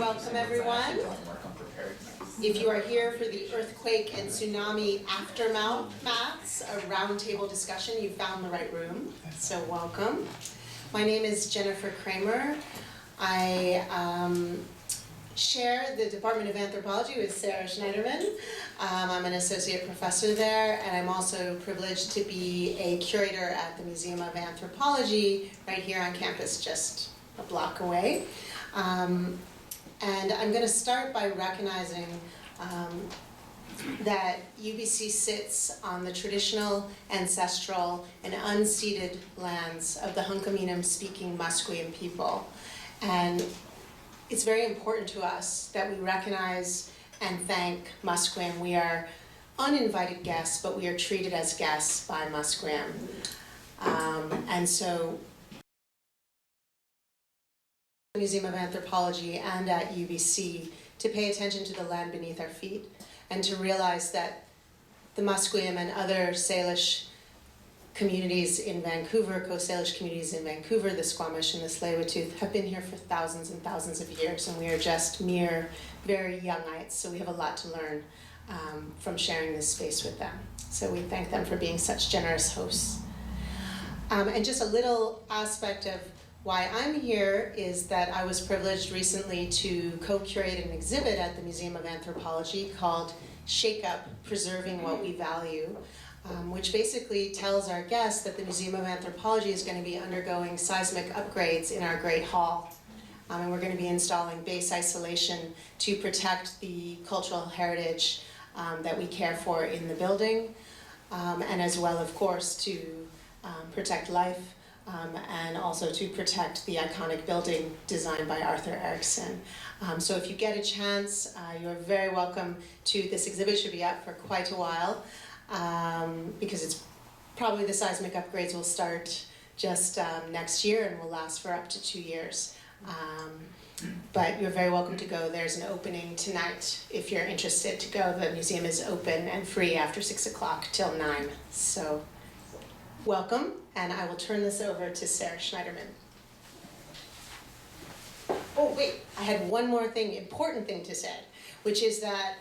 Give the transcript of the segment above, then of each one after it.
Welcome everyone. If you are here for the earthquake and tsunami aftermaths, a roundtable discussion, you found the right room, so welcome. My name is Jennifer Kramer. I share the Department of Anthropology with Sara Shneiderman. I'm an associate professor there, and I'm also privileged to be a curator at the Museum of Anthropology right here on campus, just a block away. And I'm going to start by recognizing that UBC sits on the traditional, ancestral, and unceded lands of the Hunkaminam-speaking Musqueam people. And it's very important to us that we recognize and thank Musqueam. We are uninvited guests, but we are treated as guests by Musqueam. And so the Museum of Anthropology and at UBC to pay attention to the land beneath our feet and to realize that the Musqueam and other Salish communities in Vancouver, Coast Salish communities in Vancouver, the Squamish and the Tsleil-Waututh have been here for thousands and thousands of years, and we are just mere, very youngites, so we have a lot to learn from sharing this space with them. So we thank them for being such generous hosts. And just a little aspect of why I'm here is that I was privileged recently to co-curate an exhibit at the Museum of Anthropology called Shake Up, Preserving What We Value, which basically tells our guests that the Museum of Anthropology is going to be undergoing seismic upgrades in our Great Hall. And we're going to be installing base isolation to protect the cultural heritage that we care for in the building, and as well, of course, to protect life, and also to protect the iconic building designed by Arthur Erickson. So if you get a chance, you're very welcome to, this exhibit should be up for quite a while, because it's probably the seismic upgrades will start just next year and will last for up to 2 years. But you're very welcome to go. There's an opening tonight if you're interested to go. The museum is open and free after 6 o'clock till 9. So welcome, and I will turn this over to Sara Shneiderman. Oh wait, I had one more thing, important thing to say, which is that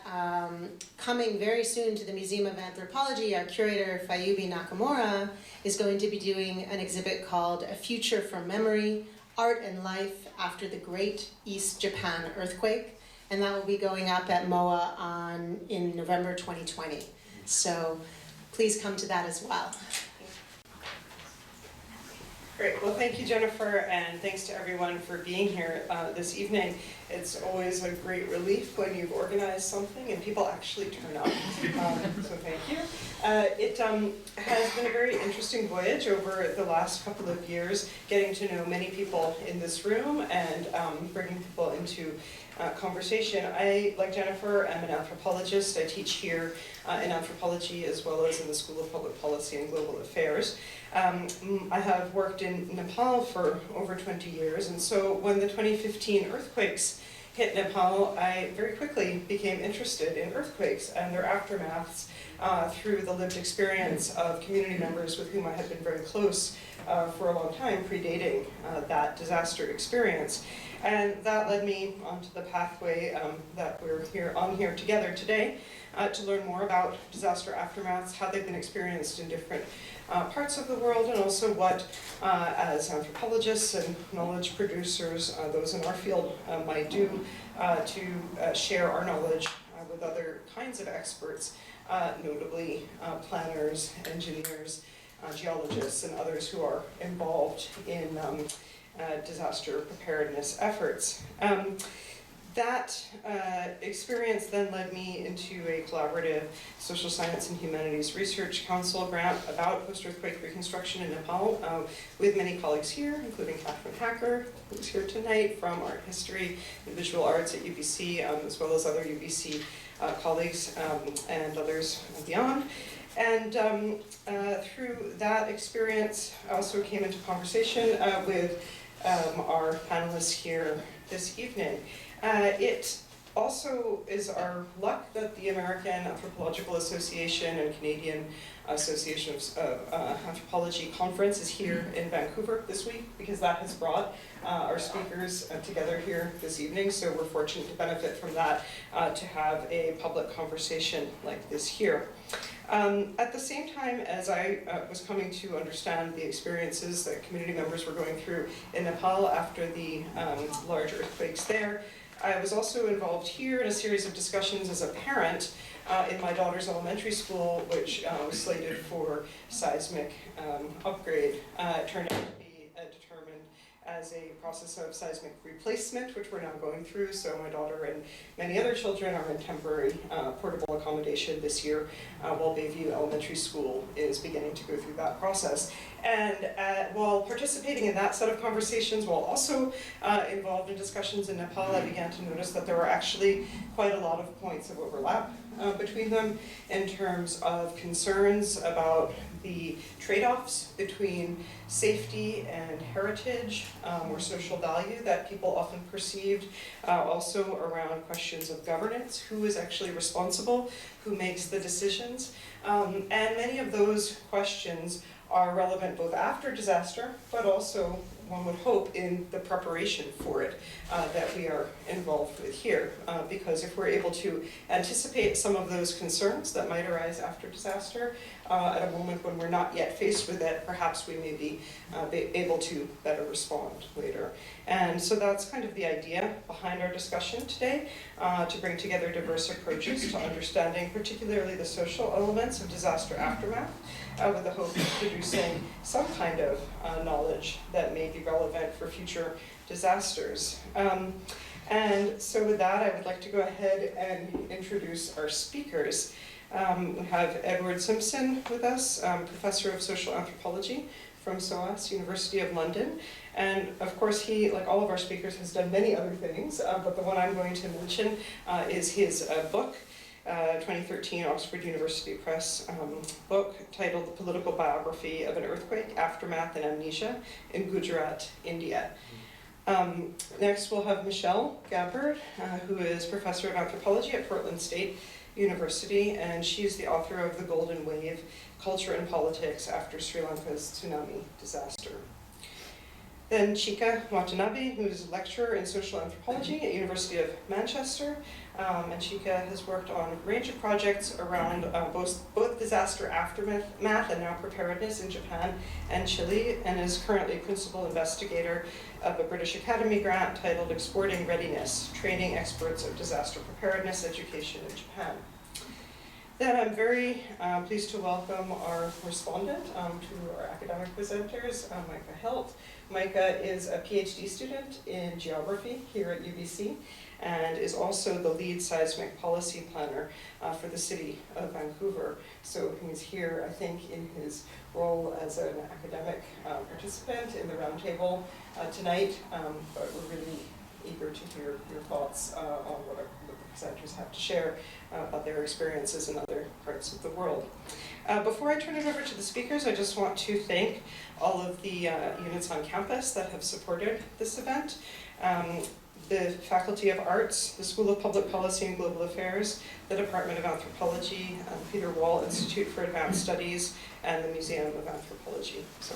coming very soon to the Museum of Anthropology, our curator Fayubi Nakamura is going to be doing an exhibit called A Future from Memory, Art and Life After the Great East Japan Earthquake, and that will be going up at MOA in November 2020. So please come to that as well. Great. Well, thank you, Jennifer, and thanks to everyone for being here this evening. It's always a great relief when you've organized something and people actually turn up, so thank you. It has been a very interesting voyage over the last couple of years, getting to know many people in this room and bringing people into conversation. I, like Jennifer, am an anthropologist. I teach here in anthropology as well as in the School of Public Policy and Global Affairs. I have worked in Nepal for over 20 years, and so when the 2015 earthquakes hit Nepal, I very quickly became interested in earthquakes and their aftermaths through the lived experience of community members with whom I had been very close for a long time, predating that disaster experience. And that led me onto the pathway that we're here together today to learn more about disaster aftermaths, how they've been experienced in different parts of the world, and also what, as anthropologists and knowledge producers, those in our field might do to share our knowledge with other kinds of experts, notably planners, engineers, geologists, and others who are involved in disaster preparedness efforts. That experience then led me into a collaborative social science and humanities research council grant about post-earthquake reconstruction in Nepal with many colleagues here, including Catherine Hacker, who's here tonight, from art history and visual arts at UBC, as well as other UBC colleagues and others beyond. And through that experience, I also came into conversation with our panelists here this evening. It Also is our luck that the American Anthropological Association and Canadian Association of Anthropology Conference is here in Vancouver this week, because that has brought our speakers together here this evening. So we're fortunate to benefit from that, to have a public conversation like this here. At the same time as I was coming to understand the experiences that community members were going through in Nepal after the large earthquakes there, I was also involved here in a series of discussions as a parent in my daughter's elementary school, which was slated for seismic upgrade. It turned out to be determined as a process of seismic replacement, which we're now going through. So my daughter and many other children are in temporary portable accommodation this year, while Bayview Elementary School is beginning to go through that process. And while participating in that set of conversations, while also involved in discussions in Nepal, I began to notice that there were actually quite a lot of points of overlap between them in terms of concerns about the trade-offs between safety and heritage or social value that people often perceived, also around questions of governance, who is actually responsible, who makes the decisions, and many of those questions are relevant both after disaster, but also, one would hope, in the preparation for it that we are involved with here. Because if we're able to anticipate some of those concerns that might arise after disaster, at a moment when we're not yet faced with it, perhaps we may be able to better respond later. And so that's kind of the idea behind our discussion today, to bring together diverse approaches to understanding particularly the social elements of disaster aftermath, with the hope of producing some kind of knowledge that may be relevant for future disasters. And so with that, I would like to go ahead and introduce our speakers. We have Edward Simpson with us, Professor of Social Anthropology from SOAS, University of London. And of course, he, like all of our speakers, has done many other things, but the one I'm going to mention is his book, 2013 Oxford University Press book titled The Political Biography of an Earthquake, Aftermath and Amnesia in Gujarat, India. Next we'll have Michelle Gabbard, who is Professor of Anthropology at Portland State University, and she is the author of The Golden Wave, Culture and Politics After Sri Lanka's Tsunami Disaster. Then Chika Watanabe, who is a lecturer in social anthropology at University of Manchester, and Chika has worked on a range of projects around both disaster aftermath and now preparedness in Japan and Chile, and is currently principal investigator of a British Academy grant titled Exporting Readiness, Training Experts of Disaster Preparedness Education in Japan. Then I'm very pleased to welcome our respondent to our academic presenters, Micah Hilt. Micah is a PhD student in geography here at UBC and is also the lead seismic policy planner for the city of Vancouver. So he's here, I think, in his role as an academic participant in the Roundtable tonight, but we're really eager to hear your thoughts on what the presenters have to share about their experiences in other parts of the world. Before I turn it over to the speakers, I just want to thank all of the units on campus that have supported this event. The Faculty of Arts, the School of Public Policy and Global Affairs, the Department of Anthropology, Peter Wall Institute for Advanced Studies, and the Museum of Anthropology. So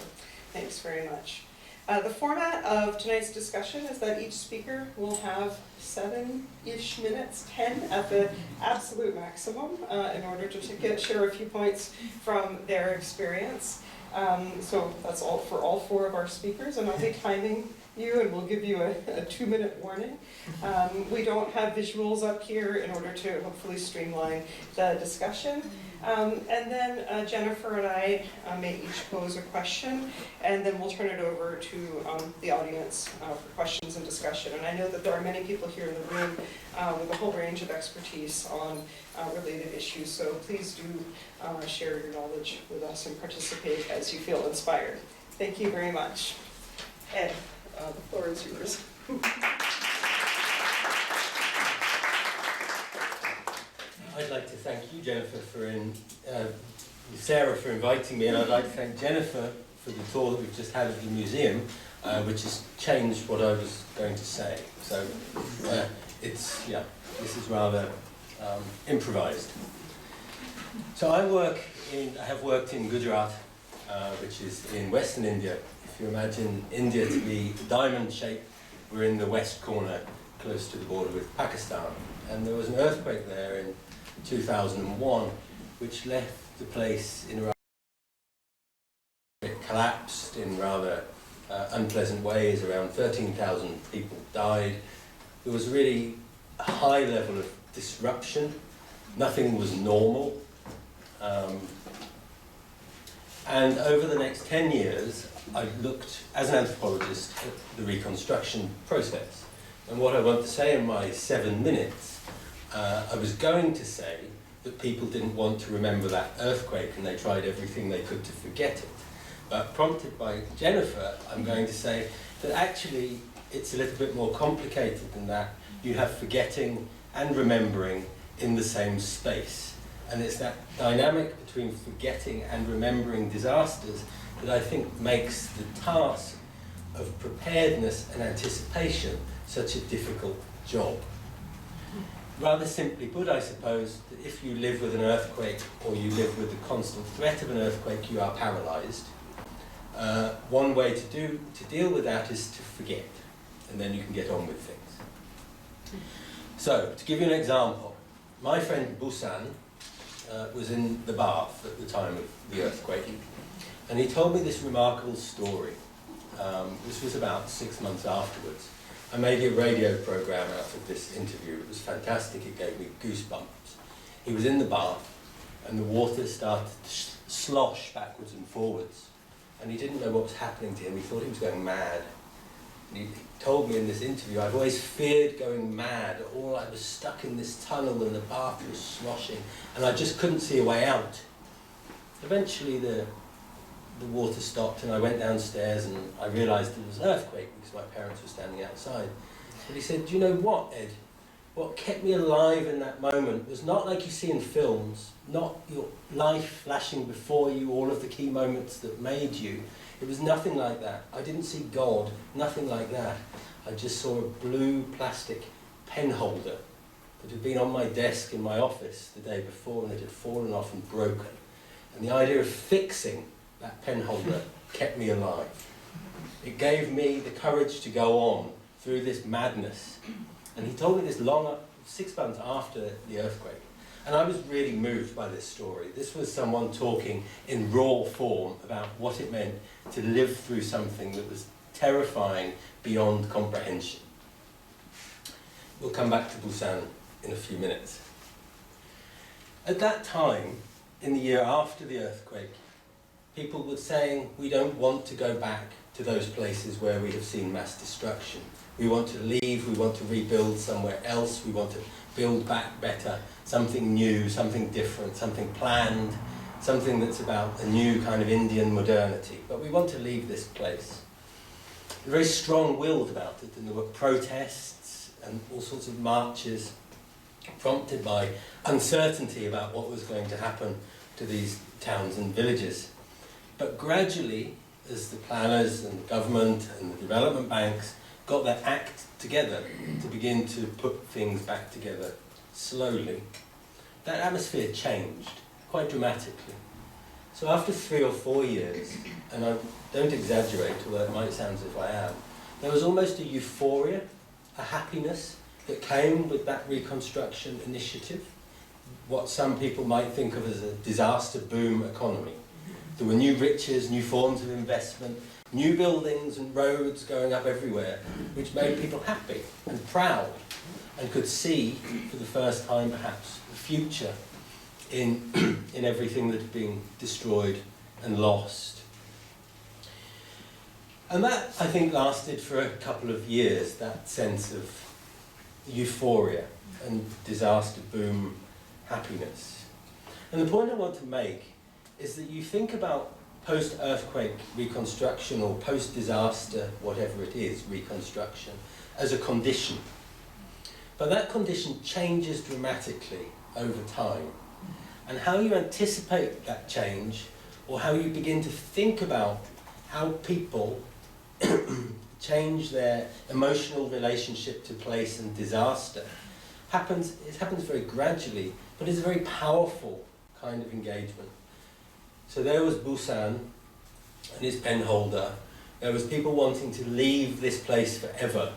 thanks very much. The format of tonight's discussion is that each speaker will have 7-ish minutes, 10 at the absolute maximum, in order to share a few points from their experience. So that's all for all 4 of our speakers, and I'll be timing you, and we'll give you a 2-minute warning. We don't have visuals up here in order to hopefully streamline the discussion. And then Jennifer and I may each pose a question, and then we'll turn it over to the audience for questions and discussion. And I know that there are many people here in the room with a whole range of expertise on related issues, so please do share your knowledge with us and participate as you feel inspired. Thank you very much. Ed, the floor is yours. I'd like to thank you, Jennifer, Sarah for inviting me, and I'd like to thank Jennifer for the tour that we've just had of the museum, which has changed what I was going to say. So this is rather improvised. So I have worked in Gujarat, which is in Western India. If you imagine India to be diamond shaped, we're in the west corner, close to the border with Pakistan. And there was an earthquake there in 2001, which left the place in a it collapsed in rather unpleasant ways. Around 13,000 people died. There was really a high level of disruption. Nothing was normal. And over the next 10 years, I looked, as an anthropologist, at the reconstruction process. And what I want to say in my 7 minutes, I was going to say that people didn't want to remember that earthquake and they tried everything they could to forget it. But prompted by Jennifer, I'm going to say that actually it's a little bit more complicated than that. You have forgetting and remembering in the same space. And it's that dynamic between forgetting and remembering disasters that I think makes the task of preparedness and anticipation such a difficult job. Rather simply put, I suppose, that if you live with an earthquake or you live with the constant threat of an earthquake, you are paralysed. One way to deal with that is to forget, and then you can get on with things. So, to give you an example, my friend Busan was in the bath at the time of the earthquake, and he told me this remarkable story. This was about 6 months afterwards. I made a radio program out of this interview. It was fantastic. It gave me goosebumps. He was in the bath, and the water started to slosh backwards and forwards. And he didn't know what was happening to him. He thought he was going mad. And he told me in this interview, I've always feared going mad. Or I was stuck in this tunnel and the bath was sloshing, and I just couldn't see a way out. Eventually the water stopped and I went downstairs and I realised it was an earthquake because my parents were standing outside. But he said, do you know what, Ed? What kept me alive in that moment was not like you see in films, not your life flashing before you, all of the key moments that made you. It was nothing like that. I didn't see God, nothing like that. I just saw a blue plastic pen holder that had been on my desk in my office the day before, and it had fallen off and broken. And the idea of fixing that pen holder kept me alive. It gave me the courage to go on through this madness. And he told me this 6 months after the earthquake. And I was really moved by this story. This was someone talking in raw form about what it meant to live through something that was terrifying beyond comprehension. We'll come back to Busan in a few minutes. At that time, in the year after the earthquake, people were saying, we don't want to go back to those places where we have seen mass destruction. We want to leave, we want to rebuild somewhere else, we want to build back better, something new, something different, something planned, something that's about a new kind of Indian modernity. But we want to leave this place. They're very strong-willed about it, and there were protests and all sorts of marches prompted by uncertainty about what was going to happen to these towns and villages. But gradually, as the planners and the government and the development banks got their act together to begin to put things back together slowly, that atmosphere changed quite dramatically. So after 3 or 4 years, and I don't exaggerate, although it might sound as if I am, there was almost a euphoria, a happiness that came with that reconstruction initiative, what some people might think of as a disaster boom economy. There were new riches, new forms of investment, new buildings and roads going up everywhere, which made people happy and proud and could see, for the first time perhaps, the future in everything that had been destroyed and lost. And that, I think, lasted for a couple of years, that sense of euphoria and disaster boom happiness. And the point I want to make is that you think about post-earthquake reconstruction or post-disaster, whatever it is, reconstruction, as a condition. But that condition changes dramatically over time. And how you anticipate that change, or how you begin to think about how people change their emotional relationship to place and disaster. It happens very gradually, but it's a very powerful kind of engagement. So there was Busan and his pen holder. There was people wanting to leave this place forever.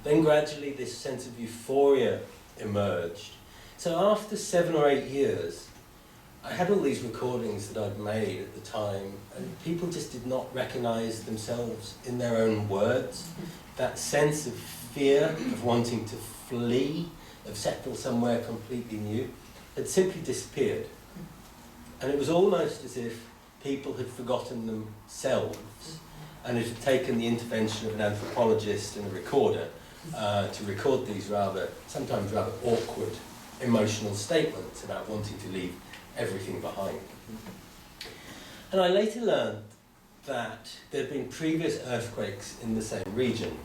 Then gradually this sense of euphoria emerged. So after 7 or 8 years, I had all these recordings that I'd made at the time, and people just did not recognize themselves in their own words. That sense of fear, of wanting to flee, of settle somewhere completely new, had simply disappeared. And it was almost as if people had forgotten themselves, and it had taken the intervention of an anthropologist and a recorder to record these sometimes rather awkward emotional statements about wanting to leave everything behind. And I later learned that there had been previous earthquakes in the same region,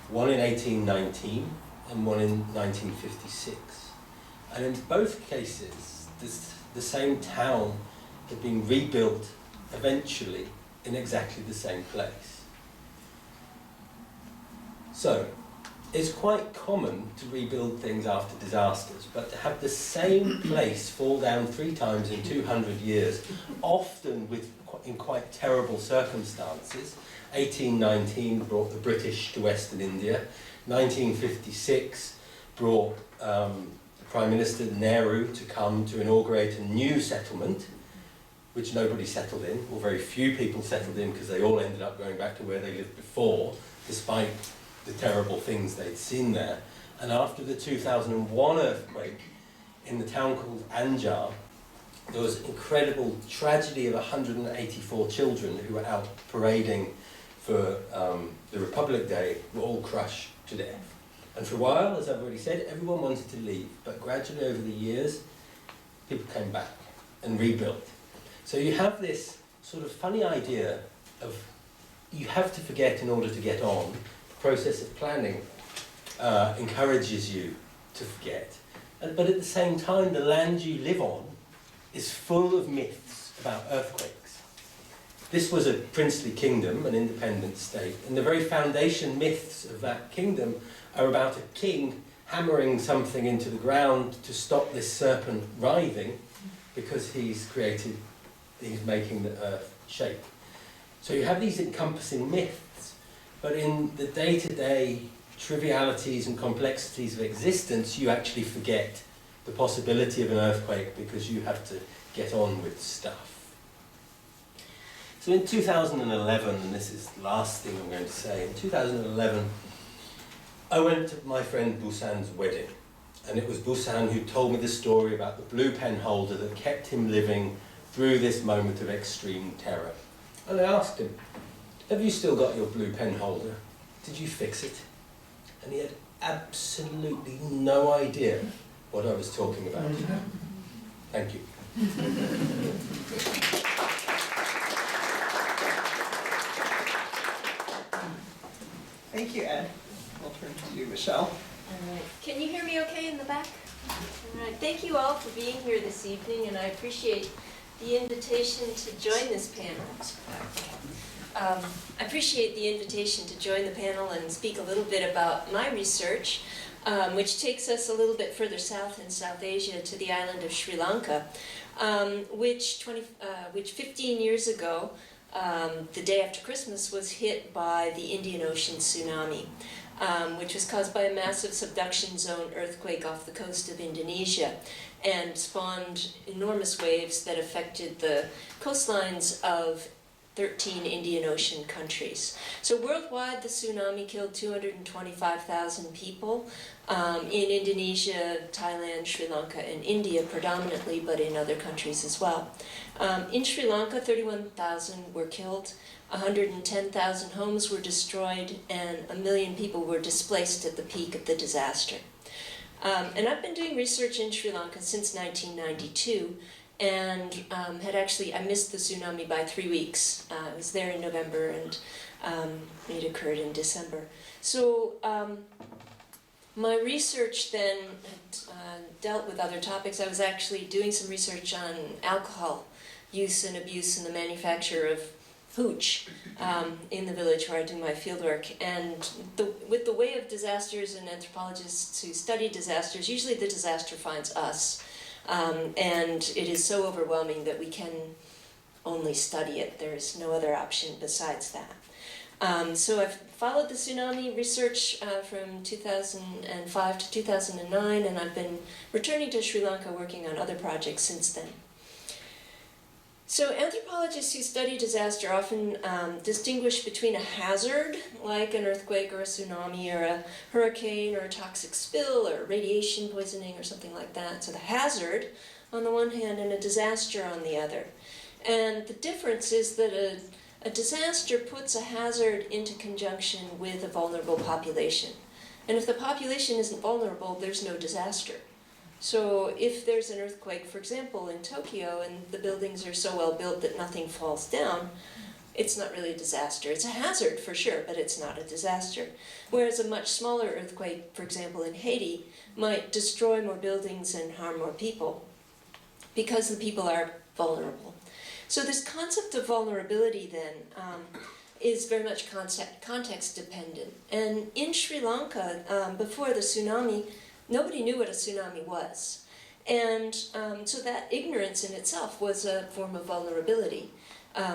one in 1819 and one in 1956. And in both cases, the same town had been rebuilt eventually in exactly the same place. So, it's quite common to rebuild things after disasters, but to have the same place fall down 3 times in 200 years, often in quite terrible circumstances. 1819 brought the British to Western India. 1956 brought Prime Minister Nehru to come to inaugurate a new settlement, which nobody settled in, or very few people settled in, because they all ended up going back to where they lived before, despite the terrible things they'd seen there. And after the 2001 earthquake in the town called Anjar, there was an incredible tragedy of 184 children who were out parading for the Republic Day, were all crushed to death. And for a while, as I've already said, everyone wanted to leave, but gradually over the years, people came back and rebuilt. So you have this sort of funny idea of you have to forget in order to get on. The process of planning encourages you to forget. But at the same time, the land you live on is full of myths about earthquakes. This was a princely kingdom, an independent state, and the very foundation myths of that kingdom are about a king hammering something into the ground to stop this serpent writhing because he's making the earth shake. So you have these encompassing myths, but in the day-to-day trivialities and complexities of existence, you actually forget the possibility of an earthquake because you have to get on with stuff. So in 2011, and this is the last thing I'm going to say, in 2011, I went to my friend Busan's wedding, and it was Busan who told me the story about the blue pen holder that kept him living through this moment of extreme terror. And I asked him, have you still got your blue pen holder? Did you fix it? And he had absolutely no idea what I was talking about. Thank you. Thank you, Ed. We'll turn to you, Michelle. All right. Can you hear me okay in the back? All right. Thank you all for being here this evening, and I appreciate the invitation to join this panel. I appreciate the invitation to join the panel and speak a little bit about my research, which takes us a little bit further south in South Asia to the island of Sri Lanka, which 15 years ago, the day after Christmas, was hit by the Indian Ocean tsunami, which was caused by a massive subduction zone earthquake off the coast of Indonesia and spawned enormous waves that affected the coastlines of 13 Indian Ocean countries. So worldwide, the tsunami killed 225,000 people in Indonesia, Thailand, Sri Lanka, and India predominantly, but in other countries as well. In Sri Lanka, 31,000 were killed, 110,000 homes were destroyed, and 1 million people were displaced at the peak of the disaster. And I've been doing research in Sri Lanka since 1992, and I missed the tsunami by 3 weeks. I was there in November, and it occurred in December. So my research then dealt with other topics. I was actually doing some research on alcohol use and abuse in the manufacture of hooch in the village where I do my fieldwork. And with the way of disasters and anthropologists who study disasters, usually the disaster finds us. And it is so overwhelming that we can only study it. There's no other option besides that. So I've followed the tsunami research from 2005 to 2009, and I've been returning to Sri Lanka working on other projects since then. So anthropologists who study disaster often distinguish between a hazard, like an earthquake or a tsunami or a hurricane or a toxic spill or radiation poisoning or something like that. So the hazard on the one hand and a disaster on the other. And the difference is that a disaster puts a hazard into conjunction with a vulnerable population. And if the population isn't vulnerable, there's no disaster. So if there's an earthquake, for example, in Tokyo, and the buildings are so well built that nothing falls down, it's not really a disaster. It's a hazard for sure, but it's not a disaster. Whereas a much smaller earthquake, for example, in Haiti, might destroy more buildings and harm more people because the people are vulnerable. So this concept of vulnerability then is very much context dependent. And in Sri Lanka, before the tsunami, nobody knew what a tsunami was. And so that ignorance in itself was a form of vulnerability.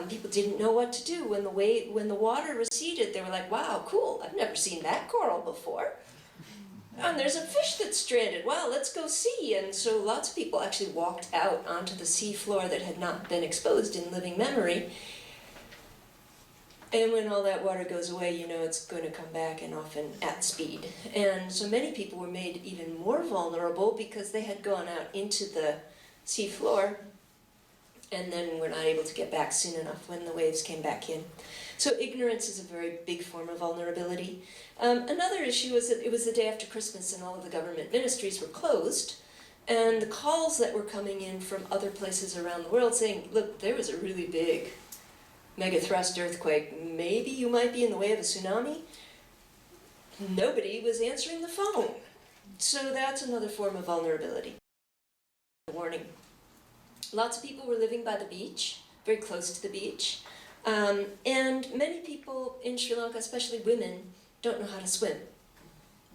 People didn't know what to do when the water receded. They were like, wow, cool, I've never seen that coral before. And there's a fish that's stranded. Wow, let's go see. And so lots of people actually walked out onto the sea floor that had not been exposed in living memory. And when all that water goes away, you know it's going to come back, and often at speed. And so many people were made even more vulnerable because they had gone out into the sea floor and then were not able to get back soon enough when the waves came back in. So ignorance is a very big form of vulnerability. Another issue was that it was the day after Christmas and all of the government ministries were closed. And the calls that were coming in from other places around the world saying, look, there was a really big megathrust earthquake, maybe you might be in the way of a tsunami. Nobody was answering the phone. So that's another form of vulnerability. Warning. Lots of people were living by the beach, very close to the beach. And many people in Sri Lanka, especially women, don't know how to swim.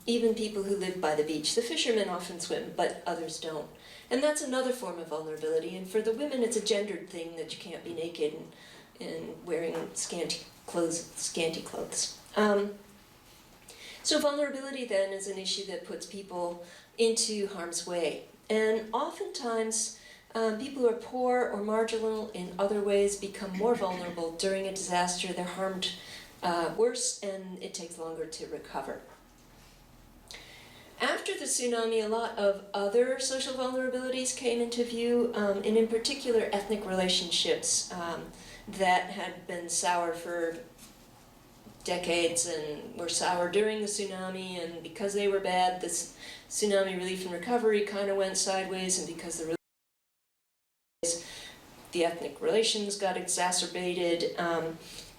Even people who live by the beach. The fishermen often swim, but others don't. And that's another form of vulnerability. And for the women, it's a gendered thing that you can't be naked and wearing scanty clothes. So vulnerability then is an issue that puts people into harm's way. And oftentimes, people who are poor or marginal in other ways become more vulnerable during a disaster. They're harmed worse, and it takes longer to recover. After the tsunami, a lot of other social vulnerabilities came into view, and in particular ethnic relationships that had been sour for decades and were sour during the tsunami, and because they were bad, this tsunami relief and recovery kind of went sideways, and because the ethnic relations got exacerbated,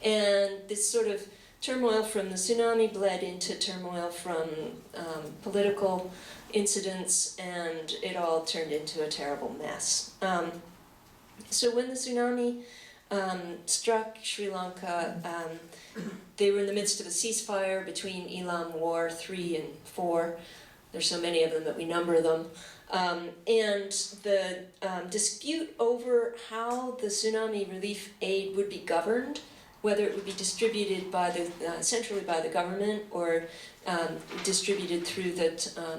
and this sort of turmoil from the tsunami bled into turmoil from political incidents, and it all turned into a terrible mess. So when the tsunami struck Sri Lanka, they were in the midst of a ceasefire between Elam War 3 and 4. There's so many of them that we number them. And the dispute over how the tsunami relief aid would be governed, whether it would be distributed by centrally by the government or distributed through the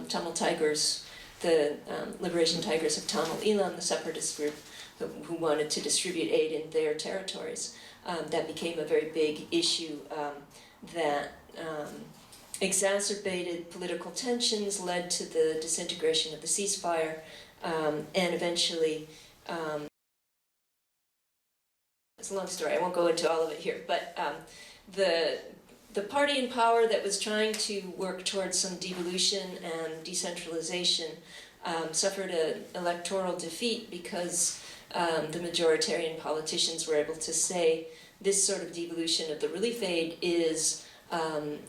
Tamil Tigers, the Liberation Tigers of Tamil Elam, the separatist group who wanted to distribute aid in their territories. That became a very big issue that exacerbated political tensions, led to the disintegration of the ceasefire, and eventually, it's a long story, I won't go into all of it here, but the party in power that was trying to work towards some devolution and decentralization suffered an electoral defeat because the majoritarian politicians were able to say this sort of devolution of the relief aid is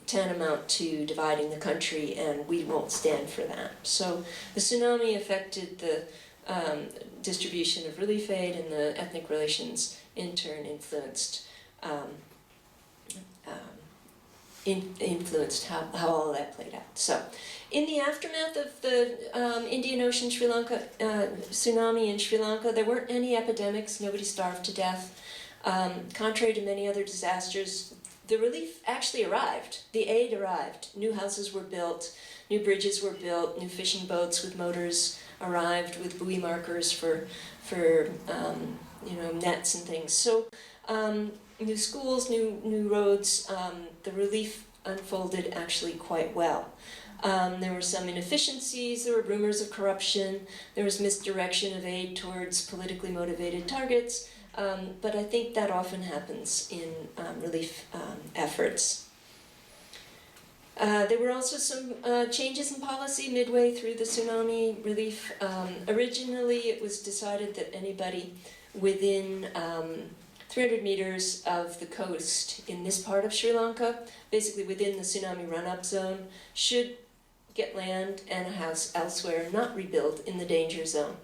tantamount to dividing the country, and we won't stand for that. So the tsunami affected the distribution of relief aid, and the ethnic relations in turn influenced um, influenced how all of that played out. So, in the aftermath of the Indian Ocean Sri Lanka tsunami in Sri Lanka, there weren't any epidemics. Nobody starved to death. Contrary to many other disasters, the relief actually arrived. The aid arrived. New houses were built. New bridges were built. New fishing boats with motors arrived with buoy markers for nets and things. So. New schools, new roads, the relief unfolded actually quite well. There were some inefficiencies, there were rumors of corruption, there was misdirection of aid towards politically motivated targets, but I think that often happens in relief efforts. There were also some changes in policy midway through the tsunami relief. Originally, it was decided that anybody within 300 meters of the coast in this part of Sri Lanka, basically within the tsunami run-up zone, should get land and a house elsewhere, not rebuild in the danger zone.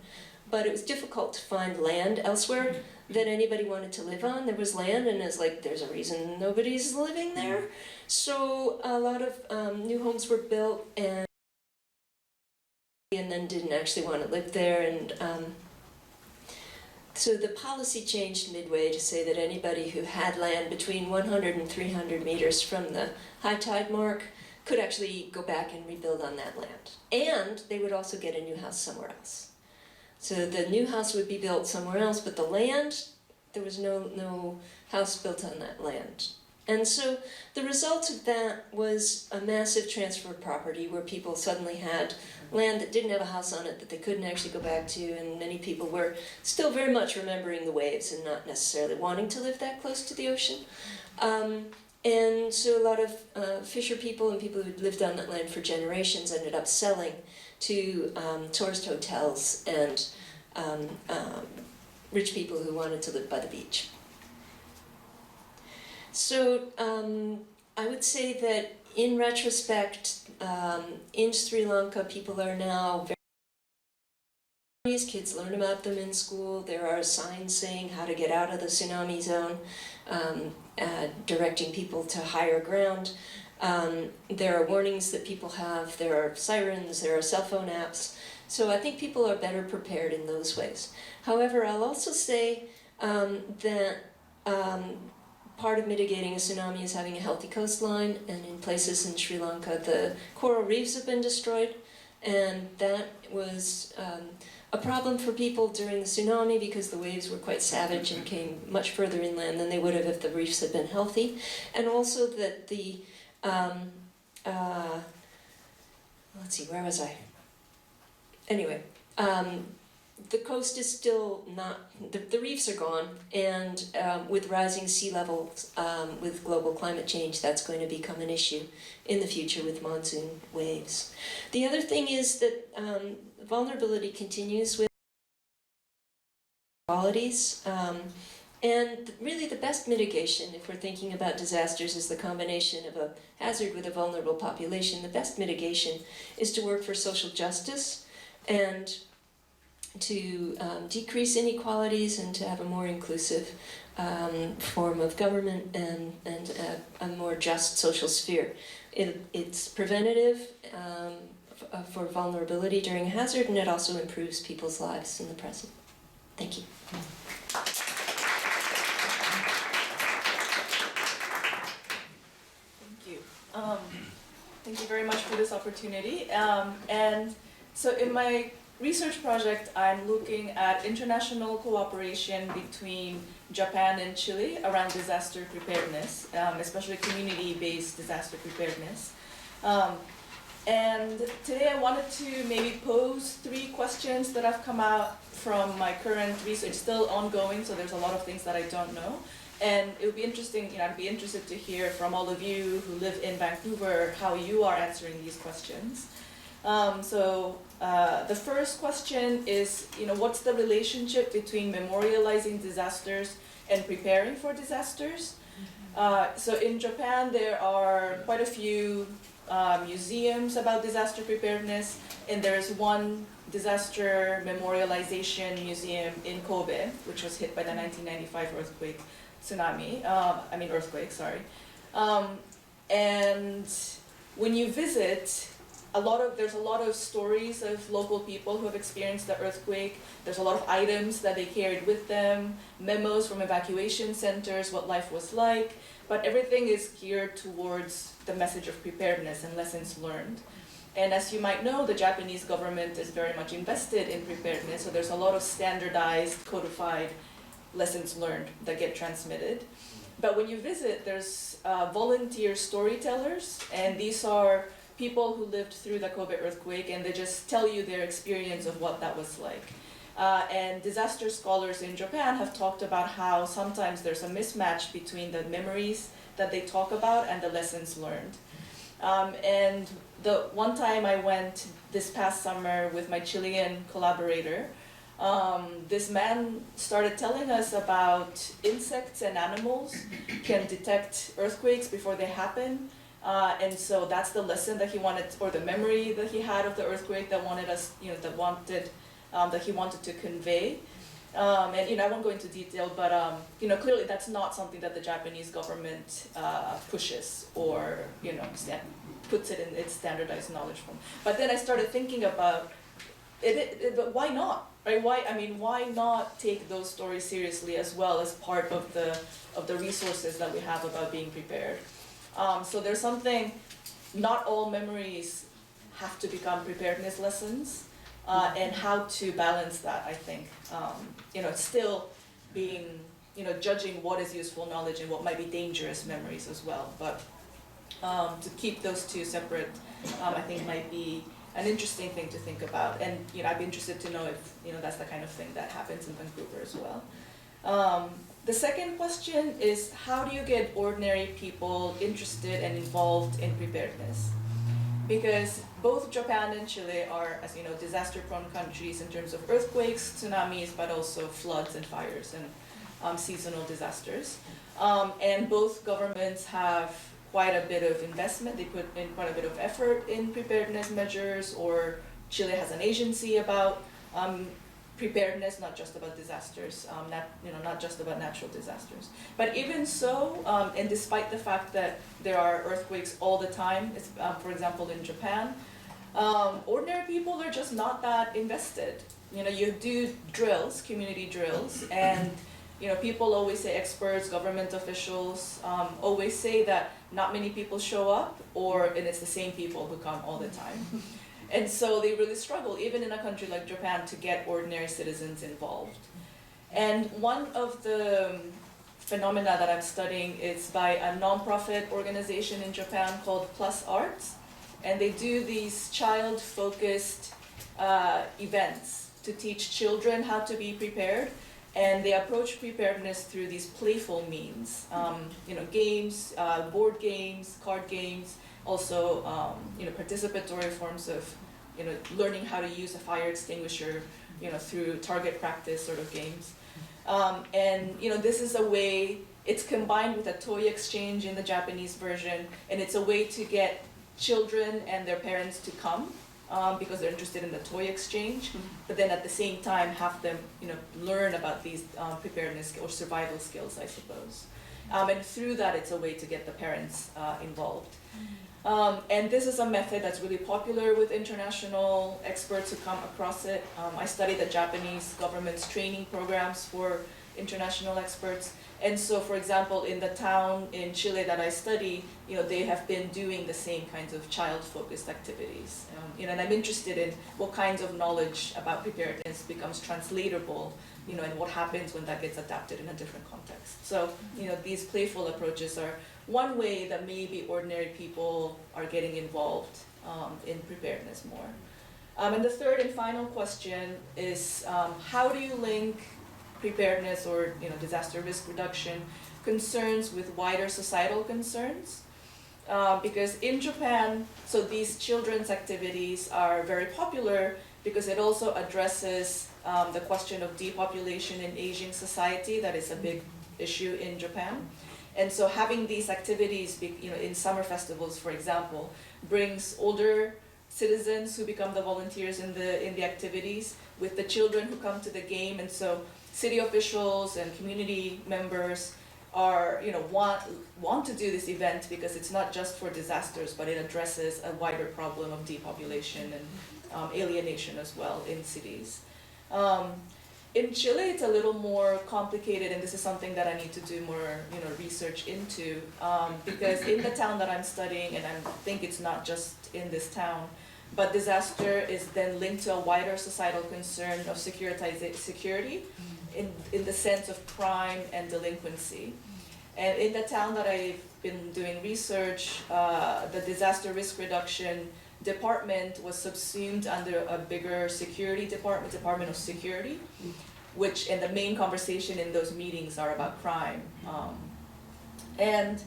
But it was difficult to find land elsewhere that anybody wanted to live on. There was land, and it's like, there's a reason nobody's living there. So a lot of new homes were built, and then didn't actually want to live there, and so the policy changed midway to say that anybody who had land between 100 and 300 meters from the high tide mark could actually go back and rebuild on that land. And they would also get a new house somewhere else. So the new house would be built somewhere else, but the land, there was no house built on that land. And so the result of that was a massive transfer of property where people suddenly had land that didn't have a house on it that they couldn't actually go back to, and many people were still very much remembering the waves and not necessarily wanting to live that close to the ocean. And so a lot of fisher people and people who'd lived on that land for generations ended up selling to tourist hotels and rich people who wanted to live by the beach. So I would say that in retrospect, in Sri Lanka, people are now very... Kids learn about them in school. There are signs saying how to get out of the tsunami zone, directing people to higher ground. There are warnings that people have. There are sirens. There are cell phone apps. So I think people are better prepared in those ways. However, I'll also say that part of mitigating a tsunami is having a healthy coastline, and in places in Sri Lanka the coral reefs have been destroyed, and that was a problem for people during the tsunami because the waves were quite savage and came much further inland than they would have if the reefs had been healthy. And also that the let's see, where was I? Anyway, the coast is still not, the reefs are gone, and with rising sea levels, with global climate change, that's going to become an issue in the future with monsoon waves. The other thing is that vulnerability continues with inequalities, and really the best mitigation, if we're thinking about disasters, is the combination of a hazard with a vulnerable population. The best mitigation is to work for social justice and to decrease inequalities and to have a more inclusive form of government and a more just social sphere. It's preventative for vulnerability during a hazard, and it also improves people's lives in the present. Thank you. Thank you. Thank you very much for this opportunity. And so in my research project, I'm looking at international cooperation between Japan and Chile around disaster preparedness, especially community-based disaster preparedness. And today I wanted to maybe pose 3 questions that have come out from my current research, still ongoing, so there's a lot of things that I don't know. And it would be interesting, I'd be interested to hear from all of you who live in Vancouver how you are answering these questions. The first question is, what's the relationship between memorializing disasters and preparing for disasters? So in Japan, there are quite a few museums about disaster preparedness, and there's one disaster memorialization museum in Kobe, which was hit by the 1995 earthquake. earthquake, sorry. And when you visit, there's a lot of stories of local people who have experienced the earthquake. There's a lot of items that they carried with them, memos from evacuation centers, what life was like, but everything is geared towards the message of preparedness and lessons learned. And as you might know, the Japanese government is very much invested in preparedness, so there's a lot of standardized, codified lessons learned that get transmitted. But when you visit, there's volunteer storytellers, and these are people who lived through the Kobe earthquake, and they just tell you their experience of what that was like. And disaster scholars in Japan have talked about how sometimes there's a mismatch between the memories that they talk about and the lessons learned. And the one time I went this past summer with my Chilean collaborator, this man started telling us about insects and animals can detect earthquakes before they happen. And so that's the lesson that he wanted, or the memory that he had of the earthquake that he wanted to convey. And I won't go into detail, but clearly that's not something that the Japanese government pushes or puts it in its standardized knowledge form. But then I started thinking about but why not? Right? Why not take those stories seriously as well as part of the resources that we have about being prepared? So there's something. Not all memories have to become preparedness lessons. And how to balance that, I think. Still being, judging what is useful knowledge and what might be dangerous memories as well. But to keep those two separate, I think might be an interesting thing to think about. And I'd be interested to know if that's the kind of thing that happens in Vancouver as well. The second question is, how do you get ordinary people interested and involved in preparedness? Because both Japan and Chile are, as you know, disaster-prone countries in terms of earthquakes, tsunamis, but also floods and fires and seasonal disasters. And both governments have quite a bit of investment. They put in quite a bit of effort in preparedness measures, or Chile has an agency about preparedness, not just about disasters, not just about natural disasters. But even so, and despite the fact that there are earthquakes all the time, for example in Japan, ordinary people are just not that invested. You do drills, community drills, and people always say, experts, government officials, always say that not many people show up, and it's the same people who come all the time. And so they really struggle, even in a country like Japan, to get ordinary citizens involved. And one of the phenomena that I'm studying is by a nonprofit organization in Japan called Plus Arts. And they do these child-focused events to teach children how to be prepared. And they approach preparedness through these playful means, games, board games, card games, also participatory forms of learning how to use a fire extinguisher, through target practice sort of games. And this is a way, it's combined with a toy exchange in the Japanese version, and it's a way to get children and their parents to come because they're interested in the toy exchange, but then at the same time have them learn about these preparedness or survival skills, I suppose. And through that, it's a way to get the parents involved. And this is a method that's really popular with international experts who come across it. I studied the Japanese government's training programs for international experts. And so, for example, in the town in Chile that I study, they have been doing the same kinds of child-focused activities. And I'm interested in what kinds of knowledge about preparedness becomes translatable, and what happens when that gets adapted in a different context. So, these playful approaches are one way that maybe ordinary people are getting involved in preparedness more. And the third and final question is, how do you link preparedness or disaster risk reduction concerns with wider societal concerns? Because in Japan, so these children's activities are very popular because it also addresses the question of depopulation in aging society. That is a big issue in Japan. And so having these activities, in summer festivals, for example, brings older citizens who become the volunteers in the activities with the children who come to the game. And so city officials and community members are, want to do this event because it's not just for disasters, but it addresses a wider problem of depopulation and alienation as well in cities. In Chile, it's a little more complicated, and this is something that I need to do more, research into, because in the town that I'm studying, and I think it's not just in this town, but disaster is then linked to a wider societal concern of security in the sense of crime and delinquency. And in the town that I've been doing research, the disaster risk reduction department was subsumed under a bigger security department of security, which, and the main conversation in those meetings are about crime. And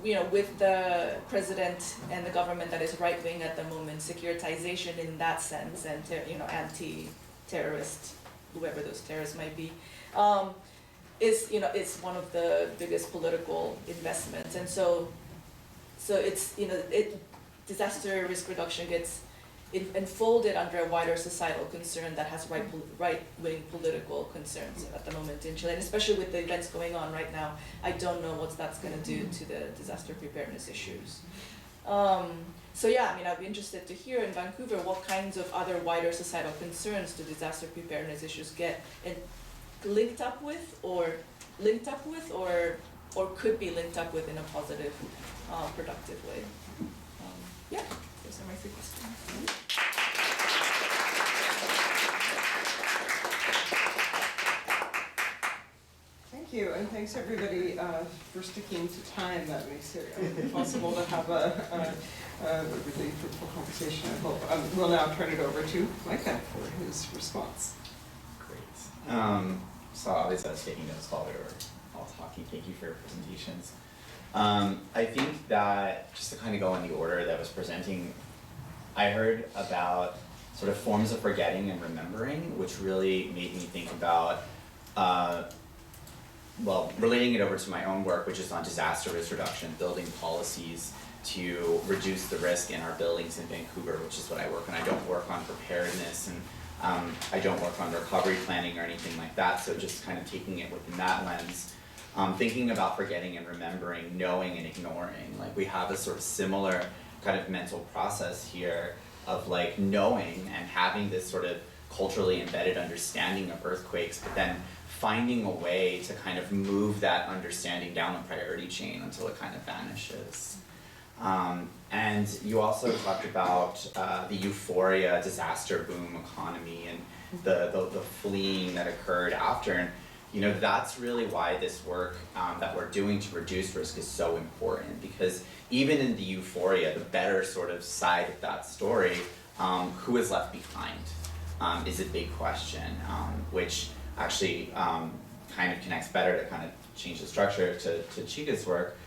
with the president and the government that is right-wing at the moment, securitization in that sense, and anti-terrorist, whoever those terrorists might be, is one of the biggest political investments. And so it's, disaster risk reduction gets enfolded under a wider societal concern that has right-wing political concerns at the moment in Chile, and especially with the events going on right now. I don't know what that's going to do to the disaster preparedness issues. So yeah, I'd be interested to hear in Vancouver what kinds of other wider societal concerns do disaster preparedness issues get linked up with, or could be linked up with in a positive, productive way. Yeah, those are my 3 questions. Thank you, and thanks everybody for sticking to time. That makes it possible to have a really fruitful conversation, I hope. We'll now turn it over to Micah for his response. Great. So obviously I was taking notes while we were all talking. Thank you for your presentations. I think that, just to kind of go in the order that was presenting, I heard about sort of forms of forgetting and remembering, which really made me think about, relating it over to my own work, which is on disaster risk reduction, building policies to reduce the risk in our buildings in Vancouver, which is what I work on. I don't work on preparedness, and I don't work on recovery planning or anything like that, so just kind of taking it within that lens. Thinking about forgetting and remembering, knowing and ignoring. Like, we have a sort of similar kind of mental process here of like knowing and having this sort of culturally embedded understanding of earthquakes, but then finding a way to kind of move that understanding down the priority chain until it kind of vanishes. And you also talked about the euphoria, disaster boom economy, and the fleeing that occurred after. And that's really why this work that we're doing to reduce risk is so important, because even in the euphoria, the better sort of side of that story, who is left behind is a big question, which actually kind of connects better to kind of change the structure to Chika's work.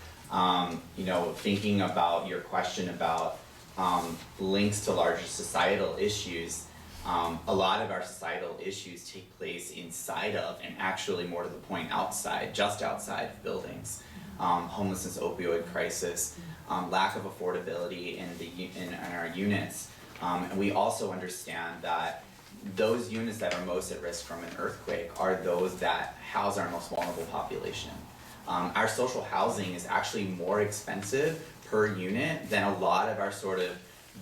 Thinking about your question about links to larger societal issues, a lot of our societal issues take place inside of, and actually more to the point outside, just outside of buildings. Homelessness, opioid crisis, lack of affordability in our units. And we also understand that those units that are most at risk from an earthquake are those that house our most vulnerable population. Our social housing is actually more expensive per unit than a lot of our sort of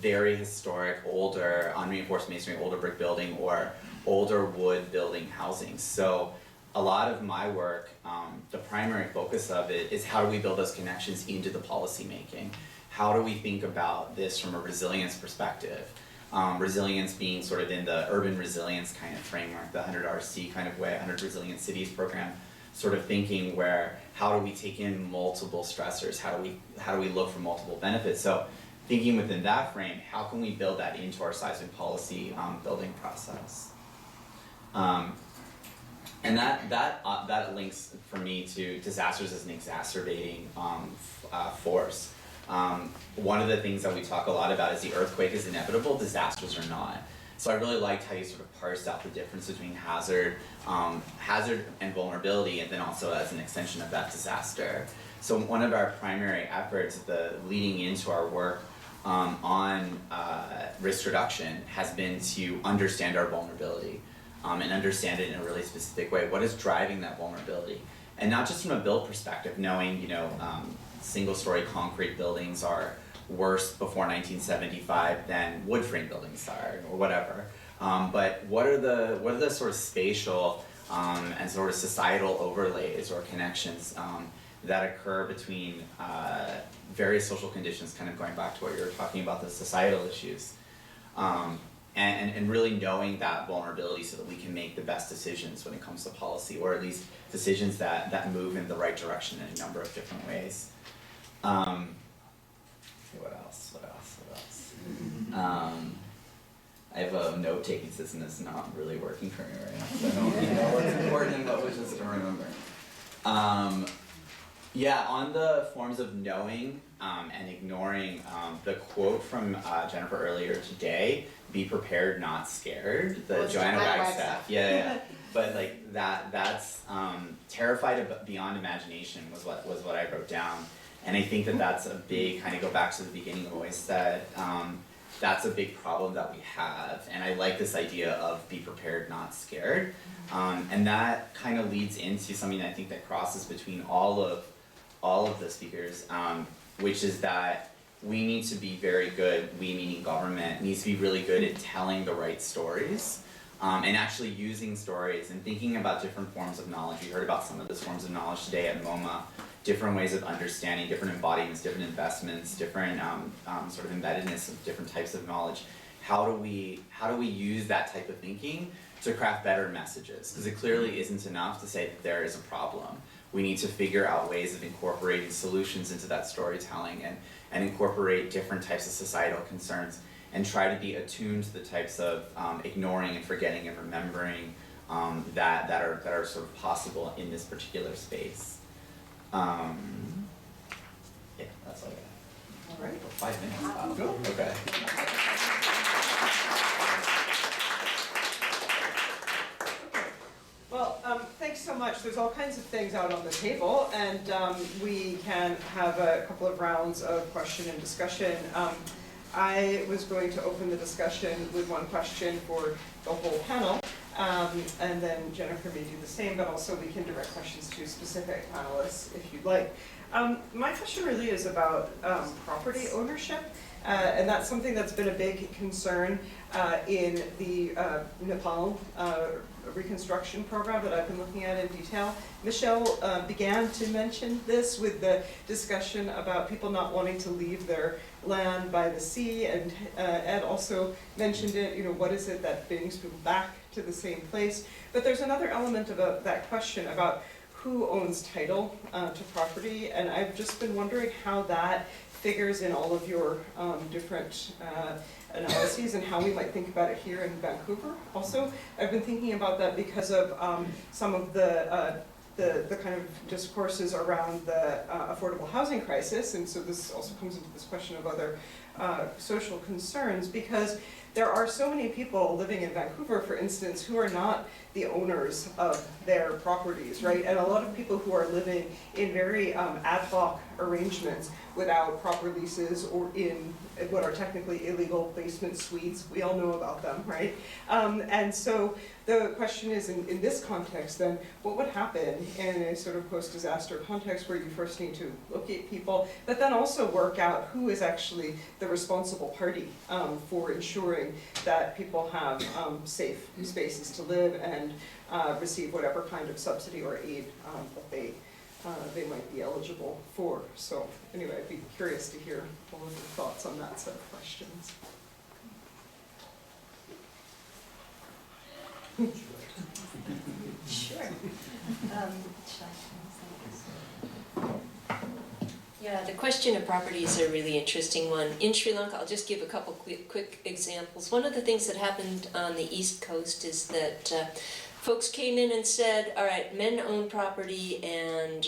very historic, older, unreinforced masonry, older brick building, or older wood building housing. So a lot of my work, the primary focus of it is how do we build those connections into the policy making? How do we think about this from a resilience perspective? Resilience being sort of in the urban resilience kind of framework, the 100RC kind of way, 100 Resilient Cities program, sort of thinking where how do we take in multiple stressors? How do we look for multiple benefits? So thinking within that frame, how can we build that into our seismic policy building process? And that links for me to disasters as an exacerbating force. One of the things that we talk a lot about is the earthquake is inevitable, disasters are not. So I really liked how you sort of parsed out the difference between hazard and vulnerability, and then also as an extension of that disaster. So one of our primary efforts, leading into our work on risk reduction, has been to understand our vulnerability and understand it in a really specific way. What is driving that vulnerability? and not just from a build perspective, knowing, single-story concrete buildings are worse before 1975 than wood frame buildings are, or whatever. But what are the sort of spatial and sort of societal overlays or connections that occur between various social conditions, kind of going back to what you were talking about, the societal issues, and really knowing that vulnerability so that we can make the best decisions when it comes to policy, or at least decisions that move in the right direction in a number of different ways. What else? I have a note-taking system that's not really working for me right now, so I don't know what's important and what was just to remember. On the forms of knowing and ignoring, the quote from Jennifer earlier today, "Be prepared, not scared," the Joanna Wagstaff. Yeah. But like that's terrified beyond imagination was what I wrote down, and I think that's a big, kind of go back to the beginning of what I said. That's a big problem that we have, and I like this idea of be prepared, not scared, and that kind of leads into something I think that crosses between all of the speakers, which is that we need to be very good, we meaning government, needs to be really good at telling the right stories, and actually using stories and thinking about different forms of knowledge. We heard about some of those forms of knowledge today at MoMA, different ways of understanding, different embodiments, different investments, different sort of embeddedness of different types of knowledge. How do we use that type of thinking to craft better messages? Because it clearly isn't enough to say that there is a problem. We need to figure out ways of incorporating solutions into that storytelling and incorporate different types of societal concerns and try to be attuned to the types of ignoring and forgetting and remembering that are sort of possible in this particular space. That's all I got. All right. 5 minutes. Wow. Okay. Well, thanks so much. There's all kinds of things out on the table, and we can have a couple of rounds of question and discussion. I was going to open the discussion with one question for the whole panel, and then Jennifer may do the same, but also we can direct questions to specific panelists if you'd like. My question really is about property ownership, and that's something that's been a big concern in the Nepal reconstruction program that I've been looking at in detail. Michelle began to mention this with the discussion about people not wanting to leave their land by the sea, and Ed also mentioned it, what is it that brings people back to the same place? But there's another element about that question about who owns title to property, and I've just been wondering how that figures in all of your different analyses and how we might think about it here in Vancouver. Also, I've been thinking about that because of some of the kind of discourses around the affordable housing crisis, and so this also comes into this question of other social concerns, because there are so many people living in Vancouver, for instance, who are not the owners of their properties, right? And a lot of people who are living in very ad hoc arrangements without proper leases or in what are technically illegal basement suites. We all know about them, right? And so the question is, in this context then, what would happen in a sort of post-disaster context where you first need to locate people, but then also work out who is actually the responsible party for ensuring that people have safe spaces to live and receive whatever kind of subsidy or aid that they might be eligible for. So anyway, I'd be curious to hear all of your thoughts on that set of questions. Sure. Yeah, the question of property is a really interesting one. In Sri Lanka, I'll just give a couple quick examples. One of the things that happened on the East Coast is that folks came in and said, all right, men own property and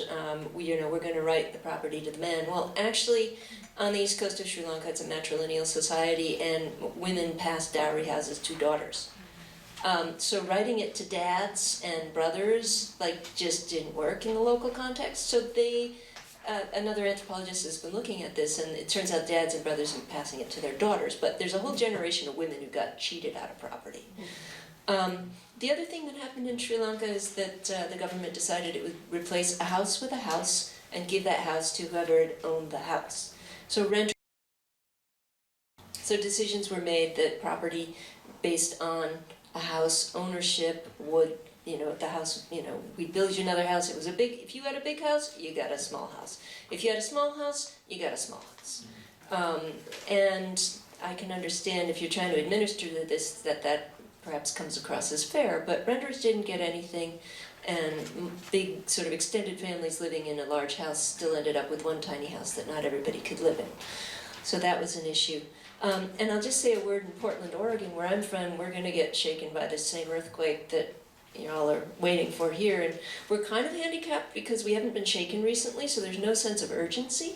we're going to right the property to the men. Well, actually, on the East Coast of Sri Lanka, it's a matrilineal society, and women pass dowry houses to daughters. So writing it to dads and brothers just didn't work in the local context. So they another anthropologist has been looking at this, and it turns out dads and brothers are passing it to their daughters, but there's a whole generation of women who got cheated out of property. The other thing that happened in Sri Lanka is that the government decided it would replace a house with a house and give that house to whoever had owned the house. So decisions were made that property based on a house ownership would, the house, we'd build you another house. It was if you had a big house, you got a small house. If you had a small house, you got a small house. And I can understand if you're trying to administer this, that perhaps comes across as fair, but renters didn't get anything, and big sort of extended families living in a large house still ended up with one tiny house that not everybody could live in. So that was an issue. And I'll just say a word in Portland, Oregon, where I'm from. We're going to get shaken by the same earthquake that y'all are waiting for here, and we're kind of handicapped because we haven't been shaken recently, so there's no sense of urgency.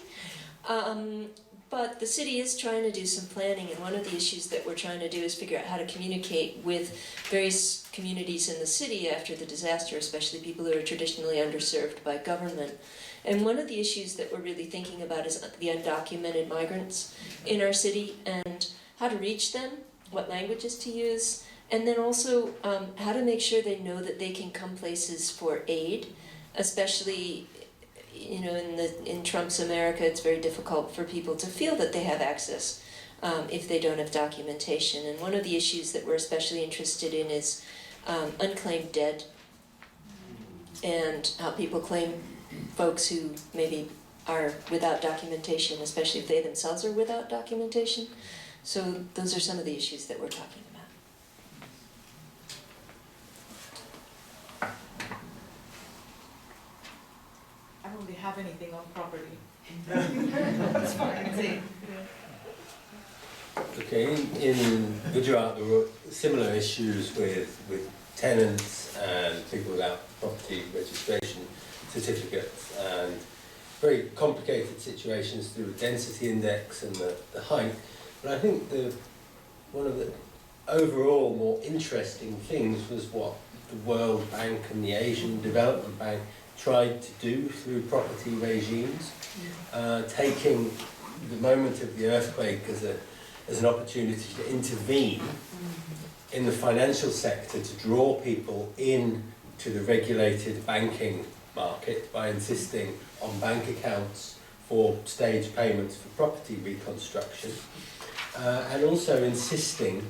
But the city is trying to do some planning, and one of the issues that we're trying to do is figure out how to communicate with various communities in the city after the disaster, especially people who are traditionally underserved by government. And one of the issues that we're really thinking about is the undocumented migrants in our city and how to reach them, what languages to use, and then also how to make sure they know that they can come places for aid, especially in Trump's America, it's very difficult for people to feel that they have access if they don't have documentation. And one of the issues that we're especially interested in is unclaimed dead, and how people claim folks who maybe are without documentation, especially if they themselves are without documentation. So those are some of the issues that we're talking about. I don't really have anything on property. That's fine. Okay, in Gujarat there were similar issues with tenants and people without property registration certificates, and very complicated situations through the density index and the height. But I think one of the overall more interesting things was what the World Bank and the Asian Development Bank tried to do through property regimes, taking the moment of the earthquake as an opportunity to intervene in the financial sector to draw people in to the regulated banking market by insisting on bank accounts for stage payments for property reconstruction, and also insisting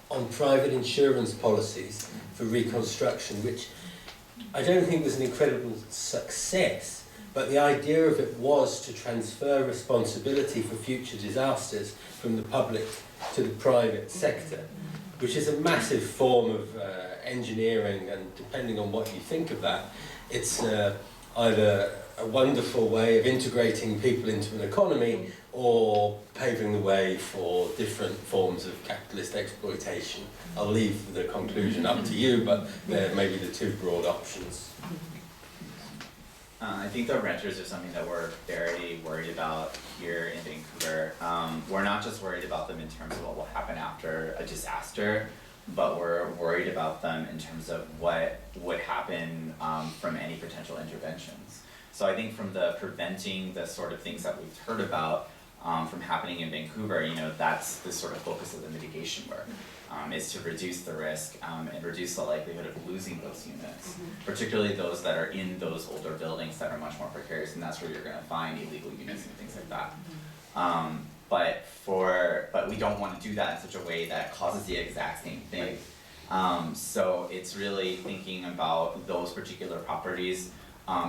on private insurance policies for reconstruction, which I don't think was an incredible success, but the idea of it was to transfer responsibility for future disasters from the public to the private sector, which is a massive form of engineering, and depending on what you think of that, it's either a wonderful way of integrating people into an economy or paving the way for different forms of capitalist exploitation. I'll leave the conclusion up to you, but there may be the two broad options. I think the renters are something that we're very worried about here in Vancouver. We're not just worried about them in terms of what will happen after a disaster, but we're worried about them in terms of what would happen from any potential interventions. So I think from the preventing the sort of things that we've heard about from happening in Vancouver, that's the sort of focus of the mitigation work, is to reduce the risk and reduce the likelihood of losing those units, particularly those that are in those older buildings that are much more precarious, and that's where you're going to find illegal units and things like that. But we don't want to do that in such a way that causes the exact same thing. So it's really thinking about those particular properties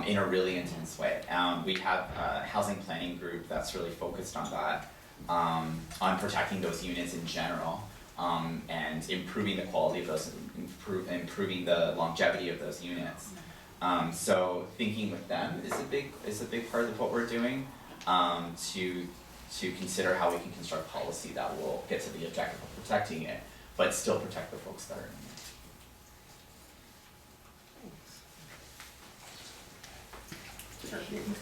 in a really intense way. We have a housing planning group that's really focused on that, on protecting those units in general, and improving the quality of those, improving the longevity of those units. So thinking with them is a big part of what we're doing, to consider how we can construct policy that will get to the objective of protecting it, but still protect the folks that are in there. You can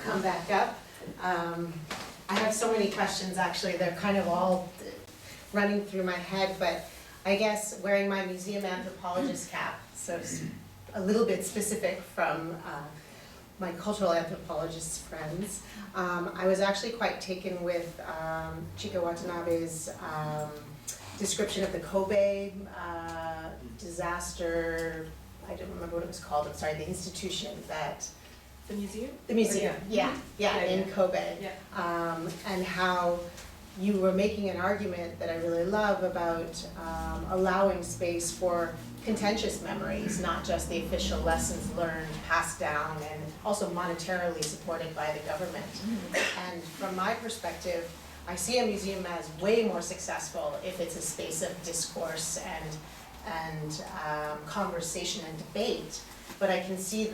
come back up. I have so many questions, actually. They're kind of all running through my head, but I guess wearing my museum anthropologist cap, so a little bit specific from my cultural anthropologist friends. I was actually quite taken with Chika Watanabe's description of the Kobe disaster. I don't remember what it was called, I'm sorry, the institution that, The museum? the museum, Yeah. in Kobe. Yeah. And how you were making an argument that I really love about allowing space for contentious memories, not just the official lessons learned, passed down, and also monetarily supported by the government. And from my perspective, I see a museum as way more successful if it's a space of discourse and conversation and debate. But I can see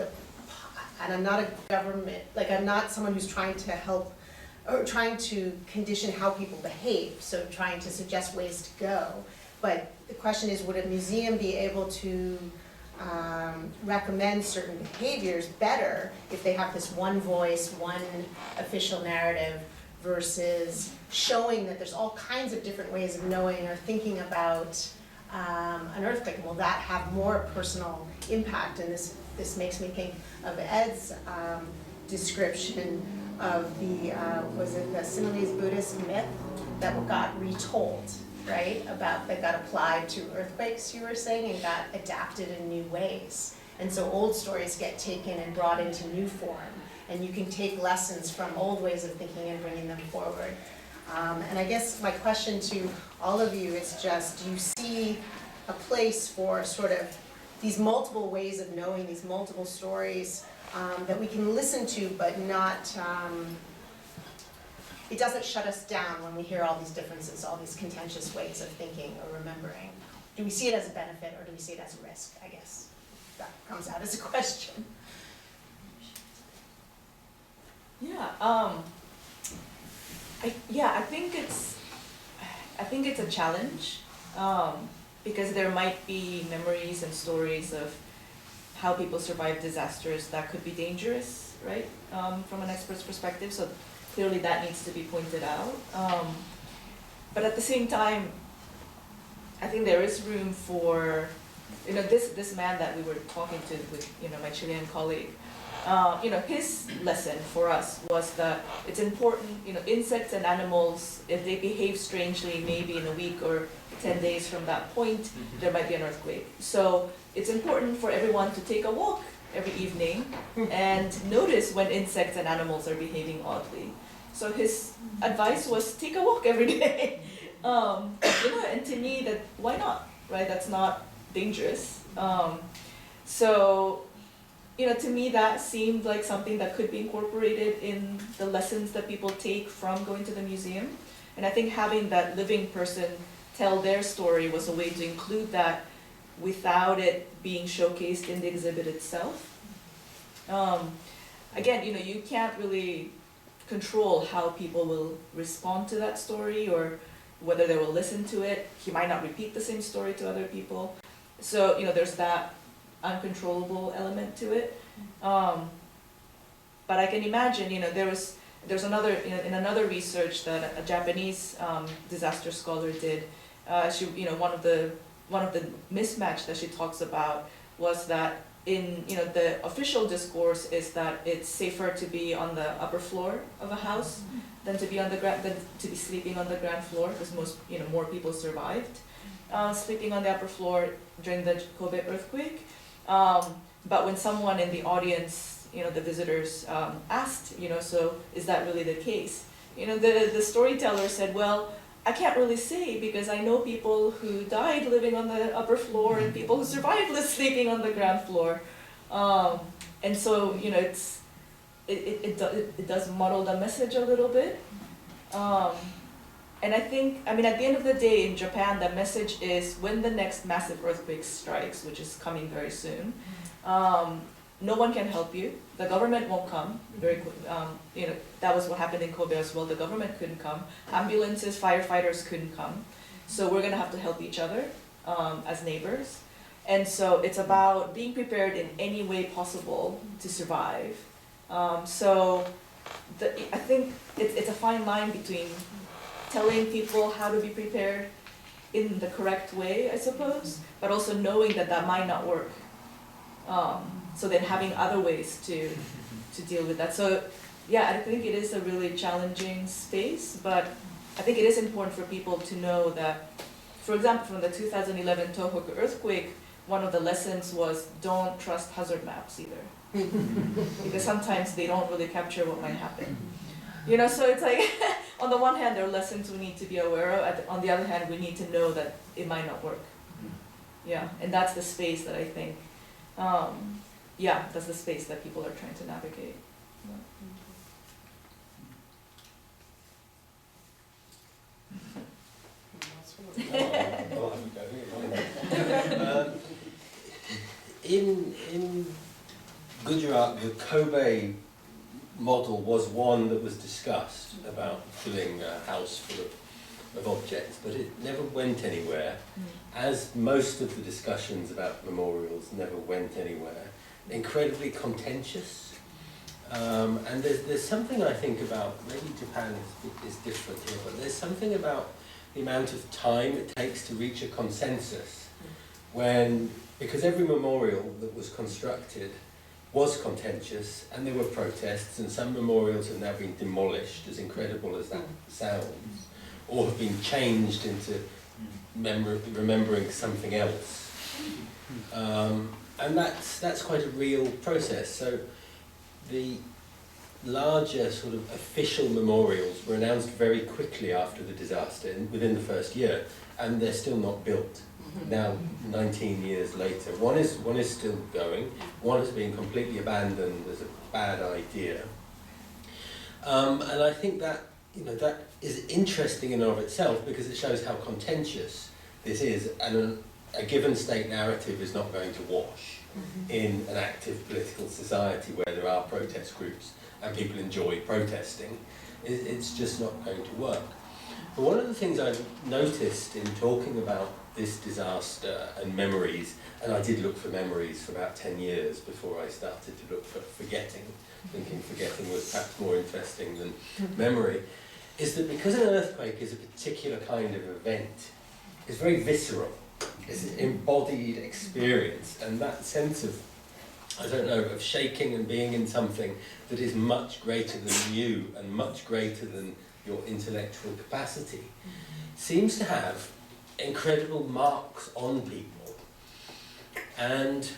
and I'm not a government, like I'm not someone who's trying to help or trying to condition how people behave, so trying to suggest ways to go. But the question is, would a museum be able to recommend certain behaviors better if they have this one voice, one official narrative, versus showing that there's all kinds of different ways of knowing or thinking about an earthquake? Will that have more personal impact? And this makes me think of Ed's description of the, was it the Sinhalese Buddhist myth that got retold, right? That got applied to earthquakes, you were saying, and got adapted in new ways. And so old stories get taken and brought into new form. And you can take lessons from old ways of thinking and bringing them forward. And I guess my question to all of you is just, do you see a place for sort of these multiple ways of knowing, these multiple stories that we can listen to, but not, it doesn't shut us down when we hear all these differences, all these contentious ways of thinking or remembering? Do we see it as a benefit or do we see it as a risk, I guess? That comes out as a question. Yeah, I think it's a challenge, because there might be memories and stories of how people survive disasters that could be dangerous, right? From an expert's perspective, so clearly that needs to be pointed out. But at the same time, I think there is room for, this man that we were talking to with, my Chilean colleague, his lesson for us was that it's important, insects and animals, if they behave strangely, maybe in a week or 10 days from that point, there might be an earthquake. So it's important for everyone to take a walk every evening and notice when insects and animals are behaving oddly. So his advice was take a walk every day. And to me, that why not, right? That's not dangerous. To me, that seemed like something that could be incorporated in the lessons that people take from going to the museum. And I think having that living person tell their story was a way to include that without it being showcased in the exhibit itself. Again, you can't really control how people will respond to that story or whether they will listen to it. He might not repeat the same story to other people. So, there's that uncontrollable element to it. But I can imagine, there's another, in another research that a Japanese disaster scholar did, one of the mismatch that she talks about was that in, the official discourse is that it's safer to be on the upper floor of a house than to be sleeping on the ground floor, because more people survived sleeping on the upper floor during the Kobe earthquake. But when someone in the audience, the visitors asked, so is that really the case? The storyteller said, well, I can't really say because I know people who died living on the upper floor and people who survived sleeping on the ground floor. And so, it does muddle the message a little bit. And I think, at the end of the day in Japan, the message is when the next massive earthquake strikes, which is coming very soon, no one can help you. The government won't come very quick. That was what happened in Kobe as well. The government couldn't come. Ambulances, firefighters couldn't come. So we're gonna have to help each other as neighbors. And so it's about being prepared in any way possible to survive. I think it's a fine line between telling people how to be prepared in the correct way, I suppose, but also knowing that that might not work So then having other ways to deal with that. So yeah, I think it is a really challenging space, but I think it is important for people to know that, for example, from the 2011 Tohoku earthquake, one of the lessons was don't trust hazard maps either. Because sometimes they don't really capture what might happen. You know, so it's like, on the one hand, there are lessons we need to be aware of, on the other hand, we need to know that it might not work. Yeah, and that's the space that I think, yeah, that's the space that people are trying to navigate. I'll have a go. In Gujarat, the Kobe model was one that was discussed about filling a house full of objects, but it never went anywhere, as most of the discussions about memorials never went anywhere. Incredibly contentious. And there's something I think about, maybe Japan is different here, but there's something about the amount of time it takes to reach a consensus because every memorial that was constructed was contentious and there were protests, and some memorials have now been demolished, as incredible as that sounds, or have been changed into remembering something else. And that's quite a real process. So the larger sort of official memorials were announced very quickly after the disaster, within the first year, and they're still not built. Now, 19 years later, one is still going. One has been completely abandoned as a bad idea, and I think that that is interesting in and of itself because it shows how contentious this is, and a given state narrative is not going to wash in an active political society where there are protest groups and people enjoy protesting. It's just not going to work. But one of the things I've noticed in talking about this disaster and memories, and I did look for memories for about 10 years before I started to look for forgetting, thinking forgetting was perhaps more interesting than memory, is that because an earthquake is a particular kind of event, it's very visceral, it's an embodied experience, and that sense of, I don't know, of shaking and being in something that is much greater than you and much greater than your intellectual capacity seems to have incredible marks on people. And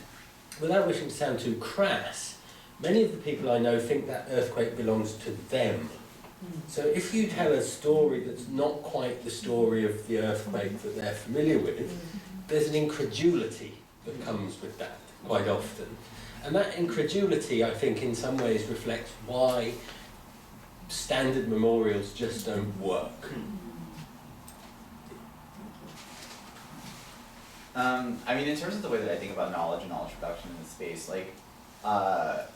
without wishing to sound too crass, many of the people I know think that earthquake belongs to them. So if you tell a story that's not quite the story of the earthquake that they're familiar with, there's an incredulity that comes with that quite often. And that incredulity, I think, in some ways reflects why standard memorials just don't work. I mean, in terms of the way that I think about knowledge and knowledge production in this space, like,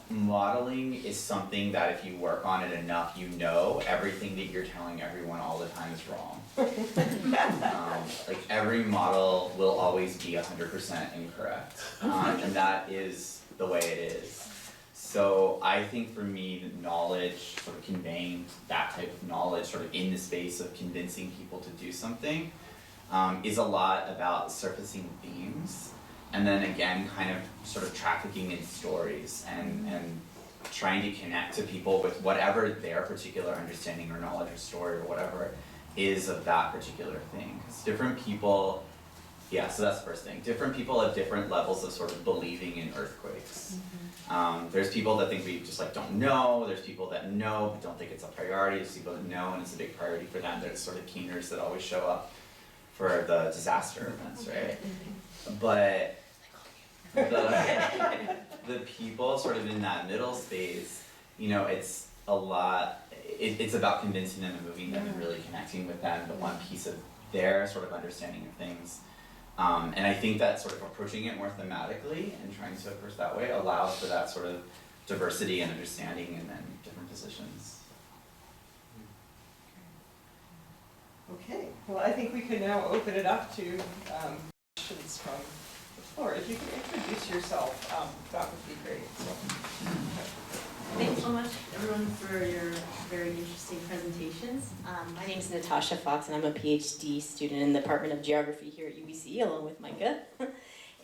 modeling is something that if you work on it enough, everything that you're telling everyone all the time is wrong. Like, every model will always be 100% incorrect, and that is the way it is. So I think for me, knowledge, sort of conveying that type of knowledge sort of in the space of convincing people to do something, is a lot about surfacing themes, and then again, kind of sort of trafficking in stories and trying to connect to people with whatever their particular understanding or knowledge or story or whatever is of that particular thing. Because different people, so that's the first thing. Different people have different levels of sort of believing in earthquakes. There's people that think we just like don't know, there's people that know but don't think it's a priority, there's people that know and it's a big priority for them. There's sort of keeners that always show up for the disaster events, right? But the people sort of in that middle space, it's a lot, it's about convincing them and moving them and really connecting with them, the one piece of their sort of understanding of things. And I think that sort of approaching it more thematically and trying to approach that way allows for that sort of diversity and understanding and then different positions. Okay, well, I think we can now open it up to questions from the floor. If you could introduce yourself, that would be great. Thanks so much, everyone, for your very interesting presentations. My name is Natasha Fox, and I'm a PhD student in the Department of Geography here at UBC, along with Micah.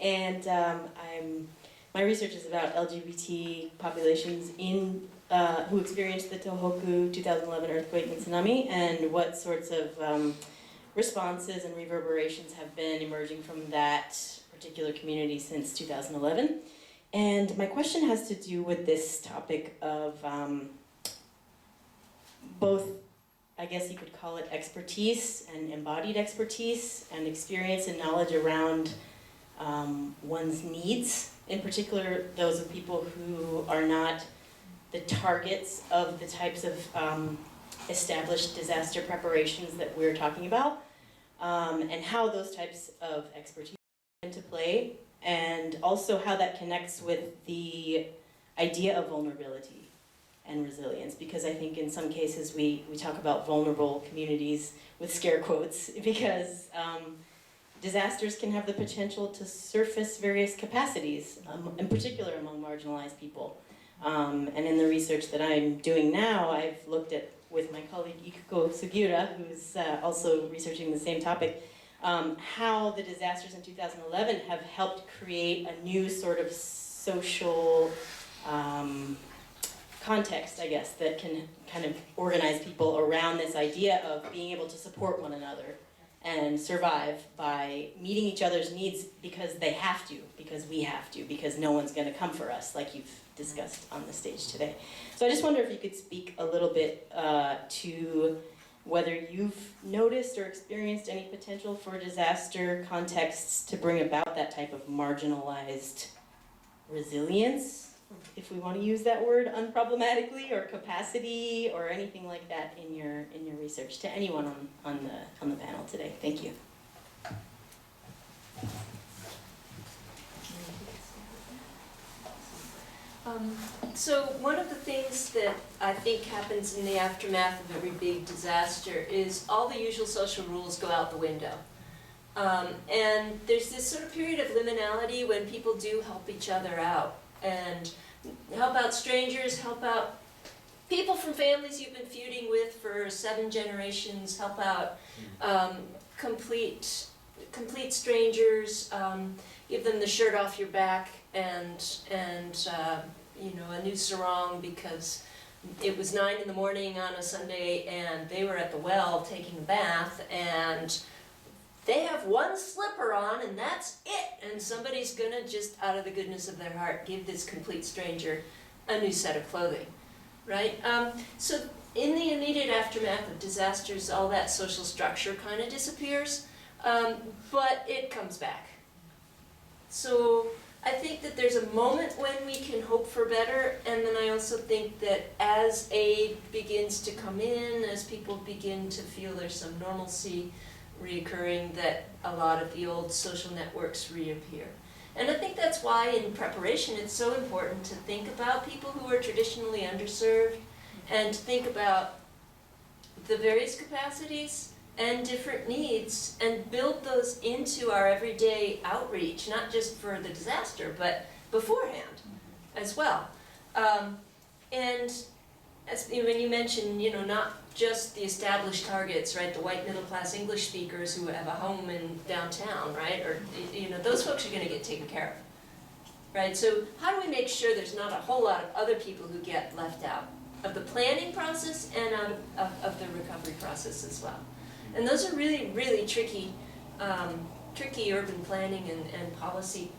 And I'm my research is about LGBT populations in who experienced the Tohoku 2011 earthquake and tsunami, and what sorts of responses and reverberations have been emerging from that particular community since 2011. And my question has to do with this topic of both, I guess you could call it expertise and embodied expertise and experience and knowledge around one's needs, in particular those of people who are not the targets of the types of established disaster preparations that we're talking about, and how those types of expertise come into play, and also how that connects with the idea of vulnerability and resilience, because I think in some cases we talk about vulnerable communities with scare quotes, because disasters can have the potential to surface various capacities, in particular among marginalized people. And in the research that I'm doing now, I've looked at, with my colleague Ikuko Sugiura, who's also researching the same topic, how the disasters in 2011 have helped create a new sort of social context, I guess, that can kind of organize people around this idea of being able to support one another and survive by meeting each other's needs because they have to, because we have to, because no one's going to come for us, like you've discussed on the stage today. So I just wonder if you could speak a little bit to whether you've noticed or experienced any potential for disaster contexts to bring about that type of marginalized resilience, if we want to use that word unproblematically, or capacity, or anything like that in your research, to anyone on the panel today. Thank you. So one of the things that I think happens in the aftermath of every big disaster is all the usual social rules go out the window. And there's this sort of period of liminality when people do help each other out, and help out strangers, help out people from families you've been feuding with for 7 generations, help out complete strangers, give them the shirt off your back and you know, a new sarong because it was 9 in the morning on a Sunday and they were at the well taking a bath and they have one slipper on and that's it, and somebody's gonna just out of the goodness of their heart give this complete stranger a new set of clothing, right? So in the immediate aftermath of disasters, all that social structure kind of disappears, but it comes back. So I think that there's a moment when we can hope for better, and then I also think that as aid begins to come in, as people begin to feel there's some normalcy reoccurring, that a lot of the old social networks reappear. And I think that's why in preparation it's so important to think about people who are traditionally underserved and to think about the various capacities and different needs and build those into our everyday outreach, not just for the disaster, but beforehand as well. And as when you mentioned, you know, not just the established targets, right, the white middle class English speakers who have a home in downtown, right, or, you know, those folks are going to get taken care of, right? So how do we make sure there's not a whole lot of other people who get left out of the planning process and out of the recovery process as well? And those are really, really tricky urban planning and policy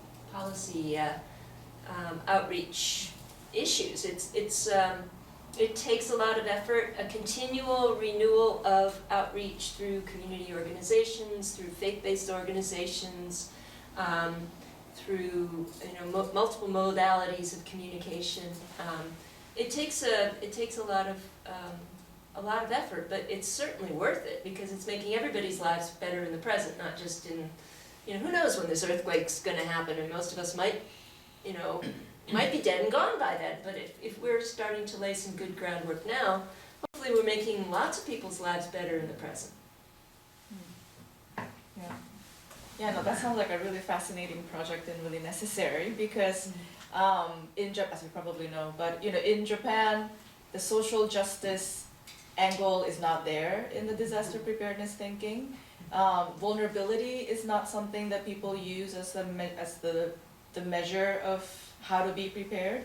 outreach issues. It takes a lot of effort, a continual renewal of outreach through community organizations, through faith-based organizations, through multiple modalities of communication. It takes a lot of effort, but it's certainly worth it because it's making everybody's lives better in the present, not just in, who knows when this earthquake's going to happen, and most of us might be dead and gone by then, but if we're starting to lay some good groundwork now, hopefully we're making lots of people's lives better in the present. Yeah, no, that sounds like a really fascinating project and really necessary because in Japan, as you probably know, but in Japan, the social justice angle is not there in the disaster preparedness thinking. Vulnerability is not something that people use as the the measure of how to be prepared.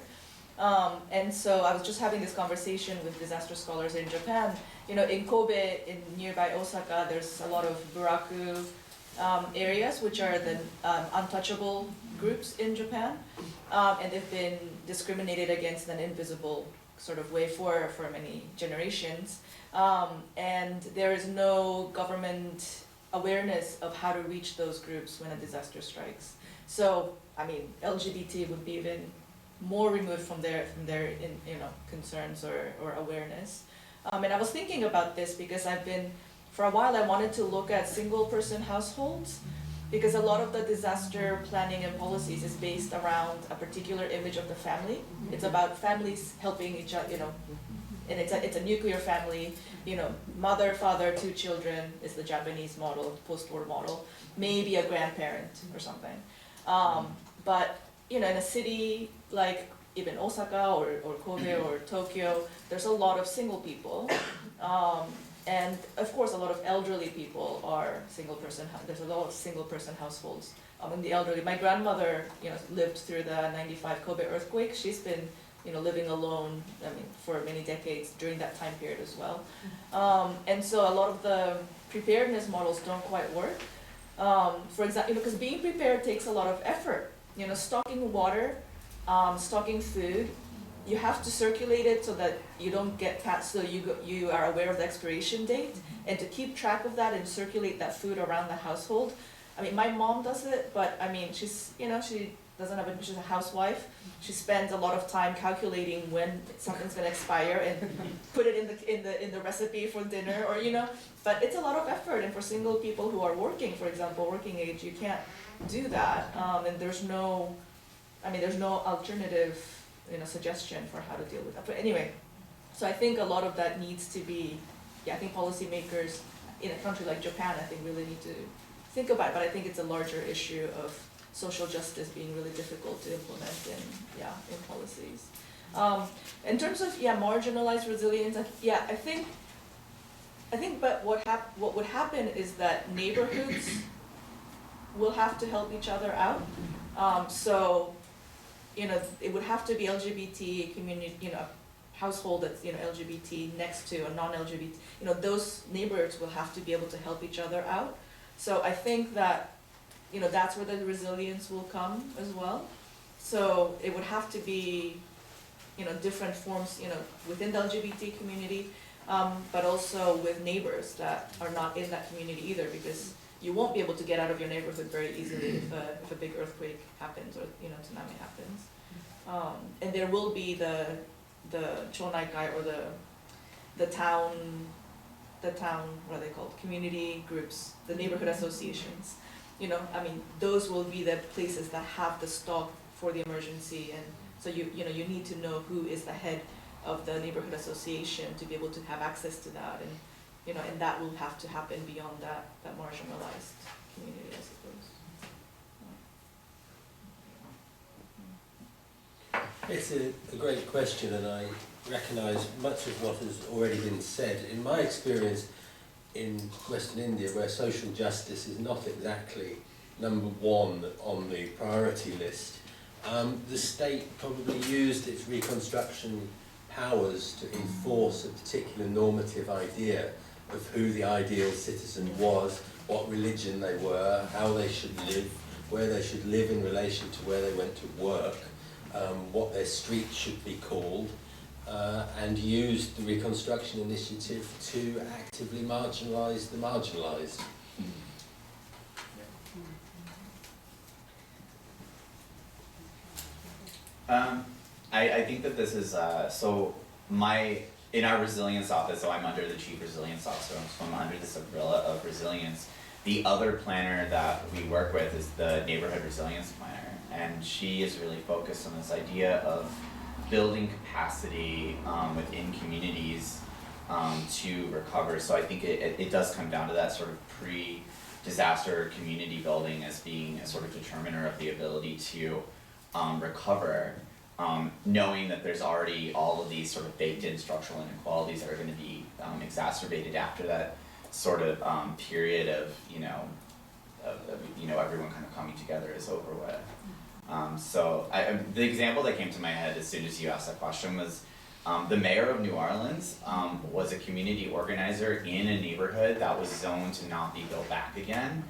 And so I was just having this conversation with disaster scholars in Japan. You know, in Kobe, in nearby Osaka, there's a lot of buraku areas, which are the untouchable groups in Japan, and they've been discriminated against in an invisible sort of way for many generations. And there is no government awareness of how to reach those groups when a disaster strikes. So, I mean, LGBT would be even more removed from their concerns or awareness. And I was thinking about this because for a while I wanted to look at single person households, because a lot of the disaster planning and policies is based around a particular image of the family. It's about families helping each other, and it's a nuclear family, mother, father, 2 children is the Japanese model, post-war model, maybe a grandparent or something. But in a city like even Osaka or Kobe or Tokyo, there's a lot of single people. And of course, a lot of elderly people are there's a lot of single person households. In the elderly, my grandmother, lived through the 95 Kobe earthquake. She's been, living alone, for many decades during that time period as well. And so a lot of the preparedness models don't quite work. For example, because being prepared takes a lot of effort. Stocking water, stocking food, you have to circulate it so that you don't get past, so you are aware of the expiration date, and to keep track of that and circulate that food around the household. My mom does it, but she's, she doesn't have she's a housewife. She spends a lot of time calculating when something's gonna expire and put it in the recipe for dinner, or but it's a lot of effort, and for single people who are working, for example, working age, you can't do that, and there's no alternative suggestion for how to deal with that. But anyway, so I think a lot of that needs to be, I think policymakers in a country like Japan, I think really need to think about it, but I think it's a larger issue of social justice being really difficult to implement in policies. In terms of marginalized resilience, I think but what would happen is that neighborhoods will have to help each other out. So it would have to be LGBT community, household that's LGBT next to a non-LGBT. Those neighborhoods will have to be able to help each other out. So I think that that's where the resilience will come as well. So it would have to be different forms within the LGBT community, but also with neighbors that are not in that community either, because you won't be able to get out of your neighborhood very easily if a big earthquake happens or tsunami happens. And there will be the chonaikai, or the town, what are they called? Community groups, the neighborhood associations. Those will be the places that have the stock for the emergency, and so you need to know who is the head of the neighborhood association to be able to have access to that, and that will have to happen beyond that marginalized community, I suppose. It's a great question, and I recognise much of what has already been said. In my experience in Western India, where social justice is not exactly number 1 on the priority list, the state probably used its reconstruction powers to enforce a particular normative idea of who the ideal citizen was, what religion they were, how they should live, where they should live in relation to where they went to work, what their street should be called, and used the Reconstruction Initiative to actively marginalise the marginalised. I think that this is, in our resilience office, so I'm under the Chief Resilience Officer, so I'm under this umbrella of resilience. The other planner that we work with is the Neighborhood Resilience Planner, and she is really focused on this idea of building capacity within communities to recover. So I think it does come down to that sort of pre-disaster community building as being a sort of determiner of the ability to recover, knowing that there's already all of these sort of baked in structural inequalities that are going to be exacerbated after that sort of period of everyone kind of coming together is over with. The example that came to my head as soon as you asked that question was the mayor of New Orleans was a community organizer in a neighborhood that was zoned to not be built back again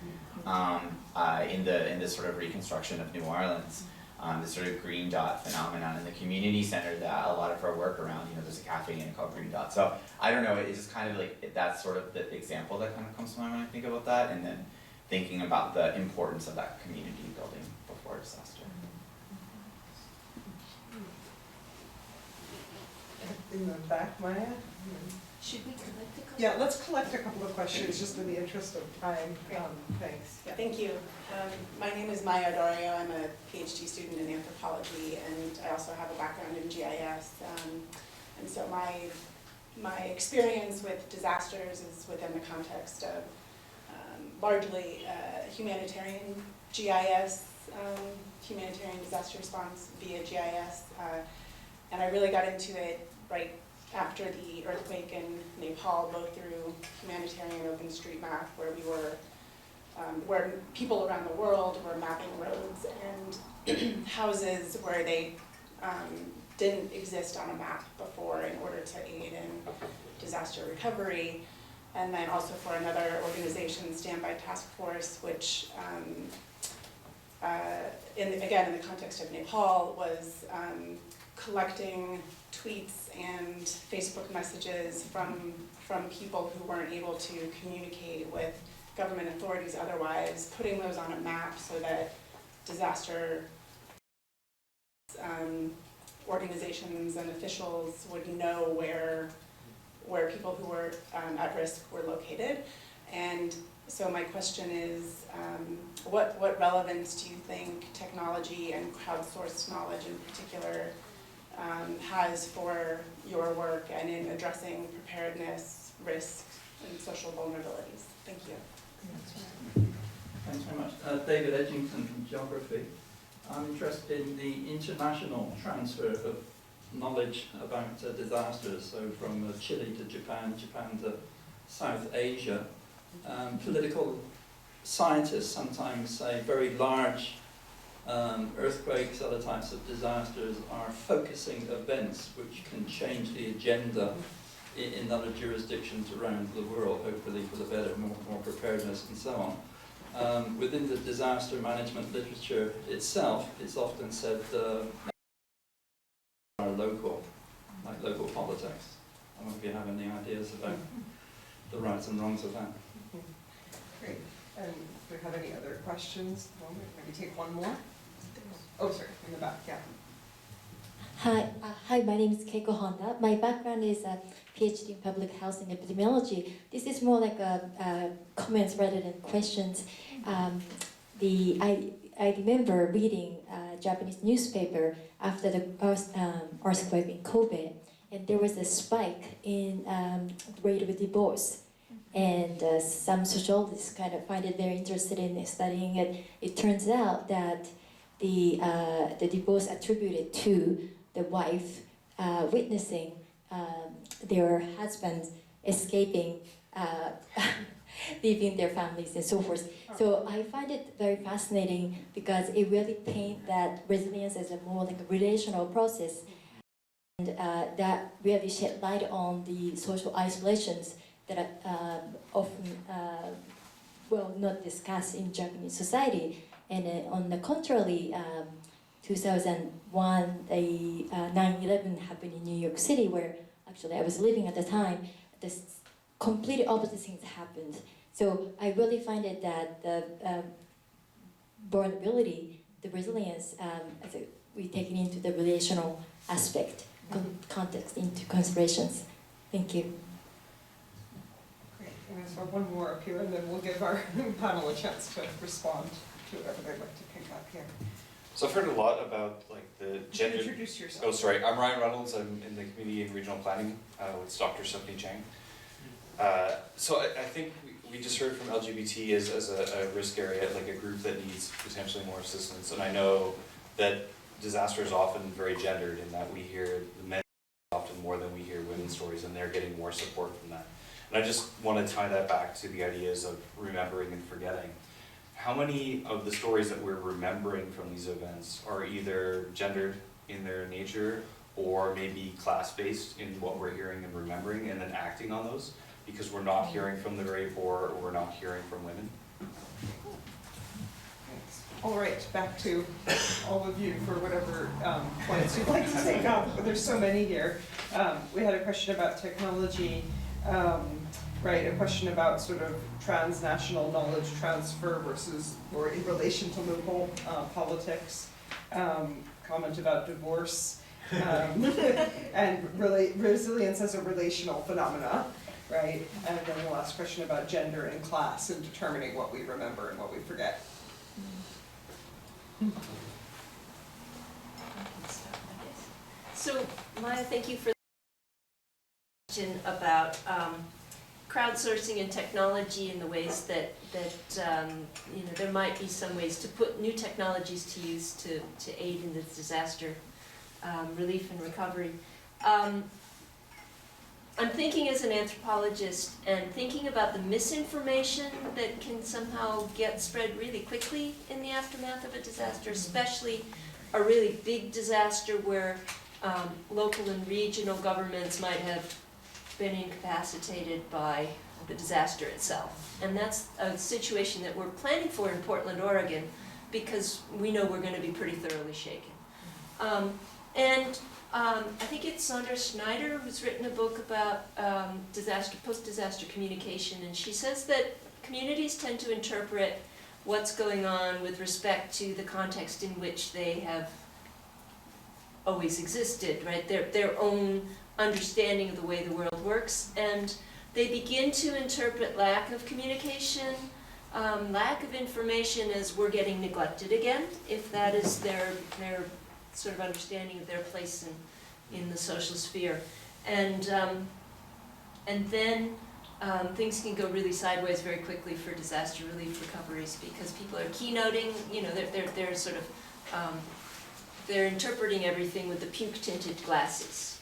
in the sort of reconstruction of New Orleans. This sort of green dot phenomenon, and the community center that a lot of our work around, there's a cafe in it called Green Dot. So I don't know, it's just kind of like, that's sort of the example that kind of comes to mind when I think about that, and then thinking about the importance of that community building before disaster. In the back, Maya? Should we collect a couple? Yeah, let's collect a couple of questions just in the interest of time. Thanks. Yeah. Thank you. My name is Maya Dorio. I'm a PhD student in anthropology, and I also have a background in GIS. And so my experience with disasters is within the context of largely humanitarian GIS, humanitarian disaster response via GIS. And I really got into it right after the earthquake in Nepal, both through humanitarian OpenStreetMap, where we were, where people around the world were mapping roads and houses where they didn't exist on a map before in order to aid in disaster recovery. And then also for another organization, Standby Task Force, which again, in the context of Nepal, was collecting tweets and Facebook messages from people who weren't able to communicate with government authorities otherwise, putting those on a map so that disaster organizations and officials would know where people who were at risk were located. And so my question is, what relevance do you think technology and crowdsourced knowledge in particular has for your work and in addressing preparedness, risk, and social vulnerabilities? Thank you. Thanks very much. David Edgington from Geography. I'm interested in the international transfer of knowledge about disasters, so from Chile to Japan, Japan to South Asia. Political scientists sometimes say very large earthquakes, other types of disasters are focusing events which can change the agenda in other jurisdictions around the world, hopefully for the better, more preparedness and so on. Within the disaster management literature itself, it's often said are local, like local politics. I wonder if you have any ideas about the rights and wrongs of that. Great. And do we have any other questions? Maybe take one more. Oh, sorry, in the back, yeah. Hi, my name is Keiko Honda. My background is a PhD in public health and epidemiology. This is more like comments rather than questions. I remember reading a Japanese newspaper after the earthquake in Kobe, and there was a spike in the rate of divorce. And some sociologists kind of find it very interested in studying it. It turns out that the divorce attributed to the wife witnessing their husband escaping, leaving their families and so forth. So I find it very fascinating because it really paints that resilience as a more like a relational process, and that really shed light on the social isolations that are often not discussed in Japanese society. And on the contrary, 2001, the 9/11 happened in New York City, where actually I was living at the time. This completely opposite things happened. So I really find it that the vulnerability, the resilience, we take it into the relational aspect, context into considerations. Thank you. Great. I'm going to throw one more up here, and then we'll give our panel a chance to respond to whatever they'd like to pick up here. So I've heard a lot about like the gender. Introduce yourself. Oh, sorry. I'm Ryan Reynolds. I'm in the community and regional planning with Dr. Stephanie Chang. So I think we just heard from LGBT as a risk area, like a group that needs potentially more assistance. And I know that disaster is often very gendered in that we hear the men often more than we hear women's stories, and they're getting more support from that. And I just want to tie that back to the ideas of remembering and forgetting. how many of the stories that we're remembering from these events are either gendered in their nature or maybe class-based in what we're hearing and remembering and then acting on those because we're not hearing from the very poor or we're not hearing from women? All right, back to all of you for whatever points you'd like to take up. There's so many here. We had a question about technology, right? A question about sort of transnational knowledge transfer versus, or in relation to local politics. Comment about divorce and resilience as a relational phenomena, right? And then the last question about gender and class and determining what we remember and what we forget. So, Maya, thank you for the question about crowdsourcing and technology and the ways that you know, there might be some ways to put new technologies to use to aid in the disaster relief and recovery. I'm thinking as an anthropologist and thinking about the misinformation that can somehow get spread really quickly in the aftermath of a disaster, especially a really big disaster where local and regional governments might have been incapacitated by the disaster itself. And that's a situation that we're planning for in Portland, Oregon, because we know we're going to be pretty thoroughly shaken. I think it's Sara Shneiderman who's written a book about post-disaster communication, and she says that communities tend to interpret what's going on with respect to the context in which they have always existed, right? Their own understanding of the way the world works, and they begin to interpret lack of communication, lack of information as we're getting neglected again, if that is their sort of understanding of their place in the social sphere. And then things can go really sideways very quickly for disaster relief recoveries because people are keynoting, you know, they're sort of, they're interpreting everything with the puke-tinted glasses.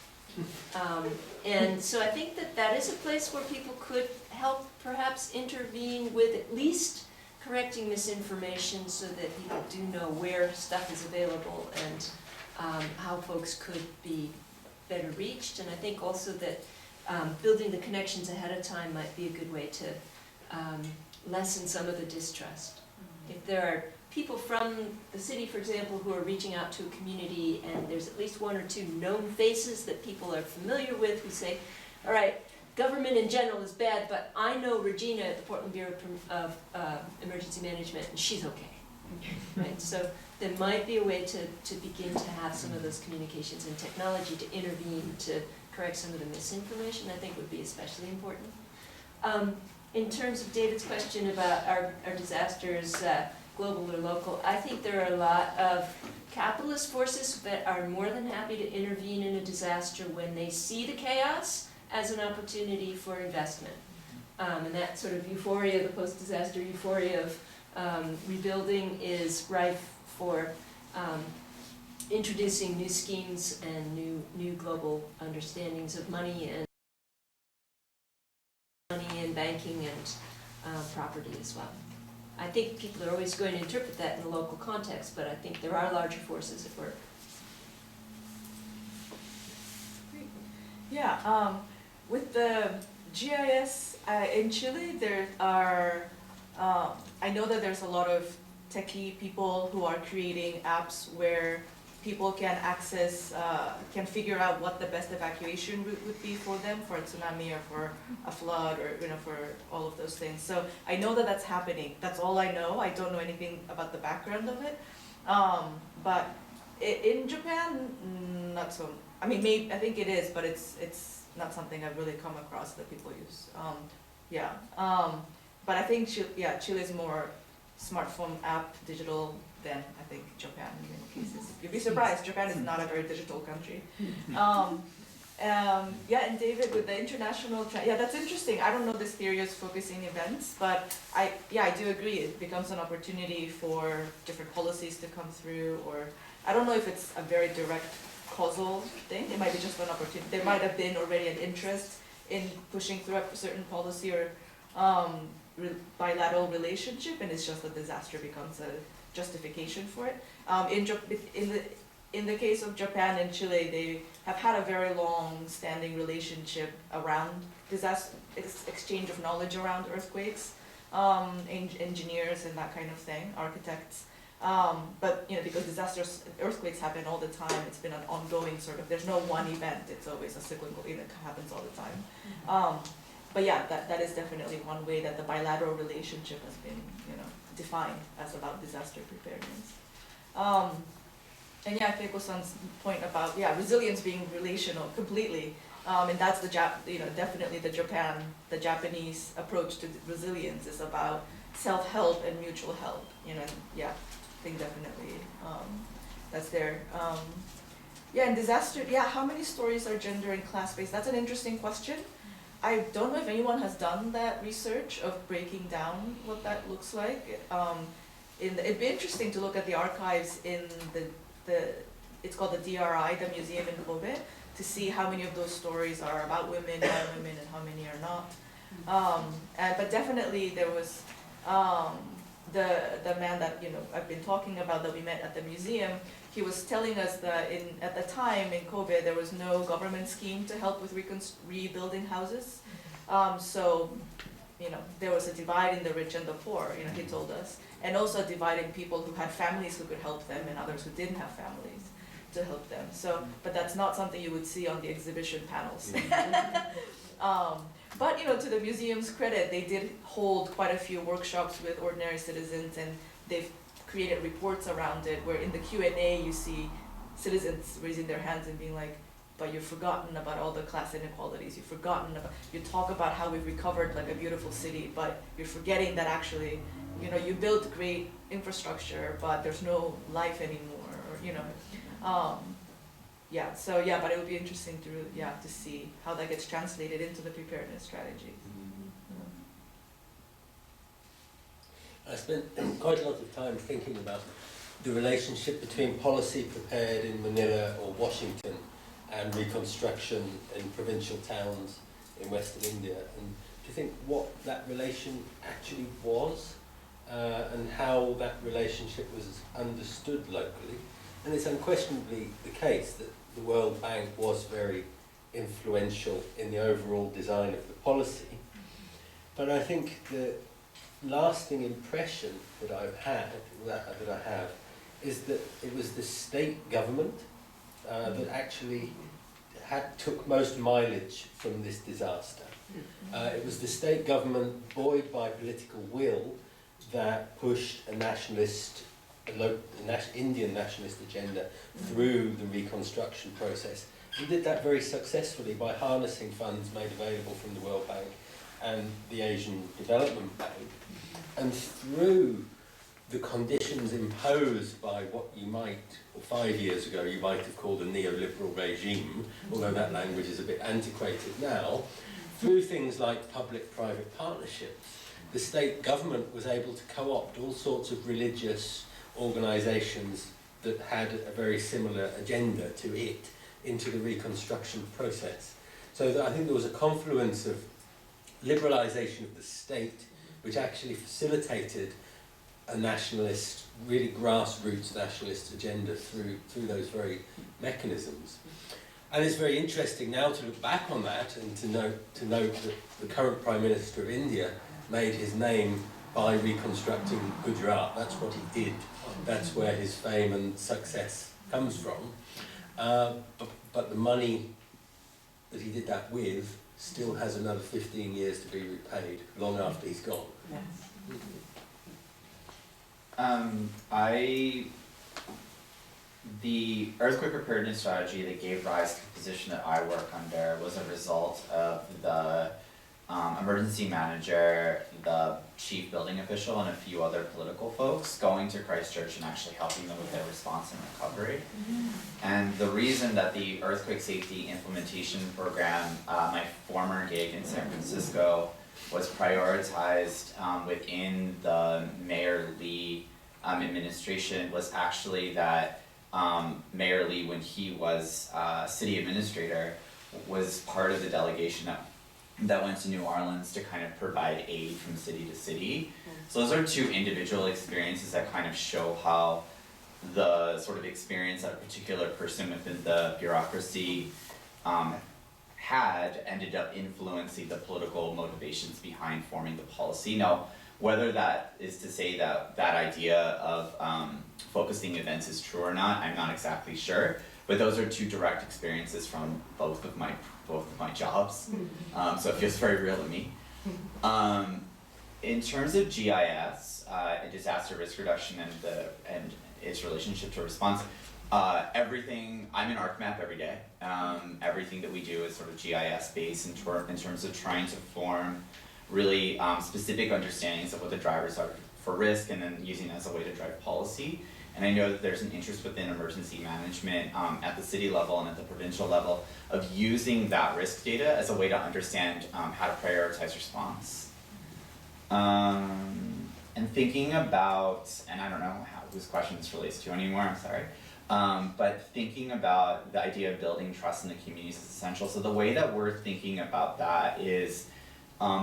And so I think that is a place where people could help perhaps intervene with at least correcting misinformation so that people do know where stuff is available and how folks could be better reached. And I think also that building the connections ahead of time might be a good way to lessen some of the distrust. If there are people from the city, for example, who are reaching out to a community and there's at least one or two known faces that people are familiar with who say, all right, government in general is bad, but I know Regina at the Portland Bureau of Emergency Management and she's okay. Right? So there might be a way to begin to have some of those communications and technology to intervene to correct some of the misinformation, I think would be especially important. In terms of David's question about our disasters, global or local, I think there are a lot of capitalist forces that are more than happy to intervene in a disaster when they see the chaos as an opportunity for investment. And that sort of euphoria, the post-disaster euphoria of rebuilding is rife for introducing new schemes and new global understandings of money and banking and property as well. I think people are always going to interpret that in the local context, but I think there are larger forces at work. Yeah, with the GIS in Chile, there are, I know that there's a lot of techie people who are creating apps where people can access, can figure out what the best evacuation route would be for them, for a tsunami or for a flood or, you know, for all of those things. So I know that that's happening. That's all I know. I don't know anything about the background of it. But in Japan, not so. I mean, maybe, I think it is, but it's not something I've really come across that people use. But I think Chile is more smartphone app digital than I think Japan in many cases. You'd be surprised, Japan is not a very digital country. And David, with the international, that's interesting. I don't know this theory of focusing events, but I do agree. It becomes an opportunity for different policies to come through, or I don't know if it's a very direct causal thing. It might be just an opportunity. There might have been already an interest in pushing through a certain policy, or bilateral relationship, and it's just a disaster becomes a justification for it. In the case of Japan and Chile, they have had a very long-standing relationship around disaster, exchange of knowledge around earthquakes, engineers and that kind of thing, architects. But because earthquakes happen all the time, it's been an ongoing sort of. There's no one event; it's always a cyclical. It happens all the time. But yeah, that is definitely one way that the bilateral relationship has been, defined as about disaster preparedness. And yeah, Keiko-san's point about resilience being relational completely, and that's definitely the Japanese approach to resilience is about self-help and mutual help. And I think definitely that's there. And disaster. How many stories are gender and class-based? That's an interesting question. I don't know if anyone has done that research of breaking down what that looks like. It'd be interesting to look at the archives in it's called the DRI, the museum in Kobe, to see how many of those stories are about women, non-women, and how many are not. But definitely there was the man that I've been talking about that we met at the museum. He was telling us that at the time in Kobe there was no government scheme to help with rebuilding houses. So there was a divide in the rich and the poor. He told us. And also dividing people who had families who could help them and others who didn't have families to help them. So, but that's not something you would see on the exhibition panels. But to the museum's credit, they did hold quite a few workshops with ordinary citizens, and they've created reports around it where in the Q&A you see citizens raising their hands and being like, but you've forgotten about all the class inequalities, you talk about how we've recovered like a beautiful city, but you're forgetting that actually you built great infrastructure, but there's no life anymore, but it would be interesting to see how that gets translated into the preparedness strategy. I spent quite a lot of time thinking about the relationship between policy prepared in Manila or Washington and reconstruction in provincial towns in Western India, and to think what that relation actually was. And how that relationship was understood locally. And it's unquestionably the case that the World Bank was very influential in the overall design of the policy. But I think the lasting impression that I have, is that it was the state government that actually took most mileage from this disaster. It was the state government, buoyed by political will, that pushed a Indian nationalist agenda through the reconstruction process, and did that very successfully by harnessing funds made available from the World Bank and the Asian Development Bank, and through the conditions imposed by what 5 years ago you might have called a neoliberal regime, although that language is a bit antiquated now, through things like public-private partnerships. The state government was able to co-opt all sorts of religious organisations that had a very similar agenda to it into the reconstruction process. So I think there was a confluence of liberalisation of the state, which actually facilitated a nationalist, really grassroots nationalist agenda through those very mechanisms. And it's very interesting now to look back on that and to note that the current Prime Minister of India made his name by reconstructing Gujarat. That's what he did. That's where his fame and success comes from. But the money that he did that with still has another 15 years to be repaid, long after he's gone. The earthquake preparedness strategy that gave rise to the position that I work under was a result of the emergency manager, the chief building official, and a few other political folks going to Christchurch and actually helping them with their response and recovery. And the reason that the earthquake safety implementation program, my former gig in San Francisco, was prioritized within the Mayor Lee administration was actually that Mayor Lee, when he was city administrator, was part of the delegation that that went to New Orleans to kind of provide aid from city to city. So those are two individual experiences that kind of show how the sort of experience that a particular person within the bureaucracy had ended up influencing the political motivations behind forming the policy. Now, whether that is to say that that idea of focusing events is true or not, I'm not exactly sure. But those are two direct experiences from both of my jobs. So it feels very real to me. In terms of GIS and disaster risk reduction and its relationship to response, everything, I'm in ArcMap every day. Everything that we do is sort of GIS based in terms of trying to form really specific understandings of what the drivers are for risk and then using it as a way to drive policy. And I know that there's an interest within emergency management at the city level and at the provincial level of using that risk data as a way to understand how to prioritize response. And thinking about, and I don't know whose question this relates to anymore, I'm sorry, but thinking about the idea of building trust in the communities is essential. So the way that we're thinking about that is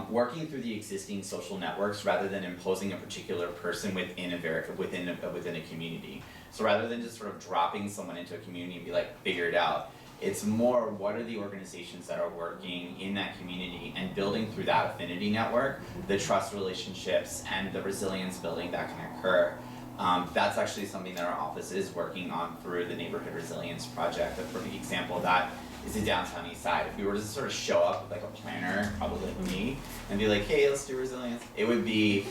working through the existing social networks rather than imposing a particular person within a community. So rather than just sort of dropping someone into a community and be like, figure it out, it's more what are the organizations that are working in that community and building through that affinity network, the trust relationships and the resilience building that can occur. That's actually something that our office is working on through the Neighborhood Resilience Project. A perfect example of that is the downtown east side. If we were to sort of show up with like a planner, probably like me, and be like, hey, let's do resilience, it would be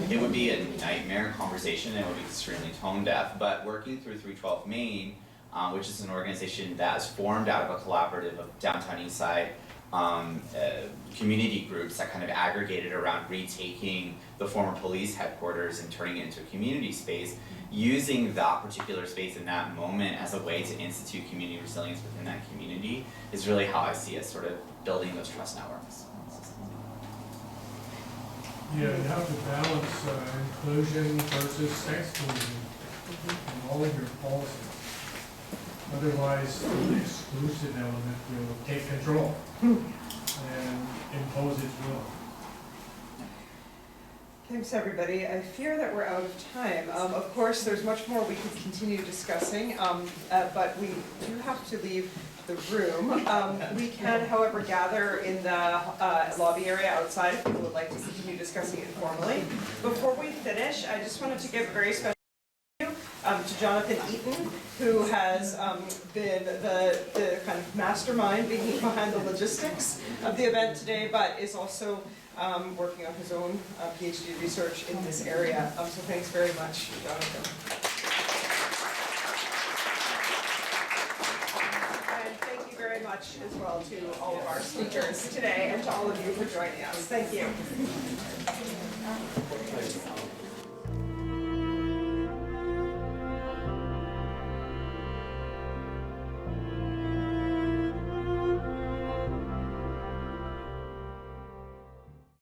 a nightmare conversation. It would be extremely tone deaf. But working through 312 Main, which is an organization that's formed out of a collaborative of downtown east side community groups that kind of aggregated around retaking the former police headquarters and turning it into a community space, using that particular space in that moment as a way to institute community resilience within that community is really how I see us sort of building those trust networks. Yeah, you have to balance inclusion versus exclusion in all of your policies. Otherwise, the exclusive element will take control and impose its will. Thanks, everybody. I fear that we're out of time. Of course, there's much more we could continue discussing, but we do have to leave the room. We can, however, gather in the lobby area outside if people would like to continue discussing it informally. Before we finish, I just wanted to give a very special thank you to Jonathan Eaton, who has been the kind of mastermind behind the logistics of the event today, but is also working on his own PhD research in this area. So thanks very much, Jonathan. And thank you very much as well to all of our speakers today and to all of you for joining us. Thank you.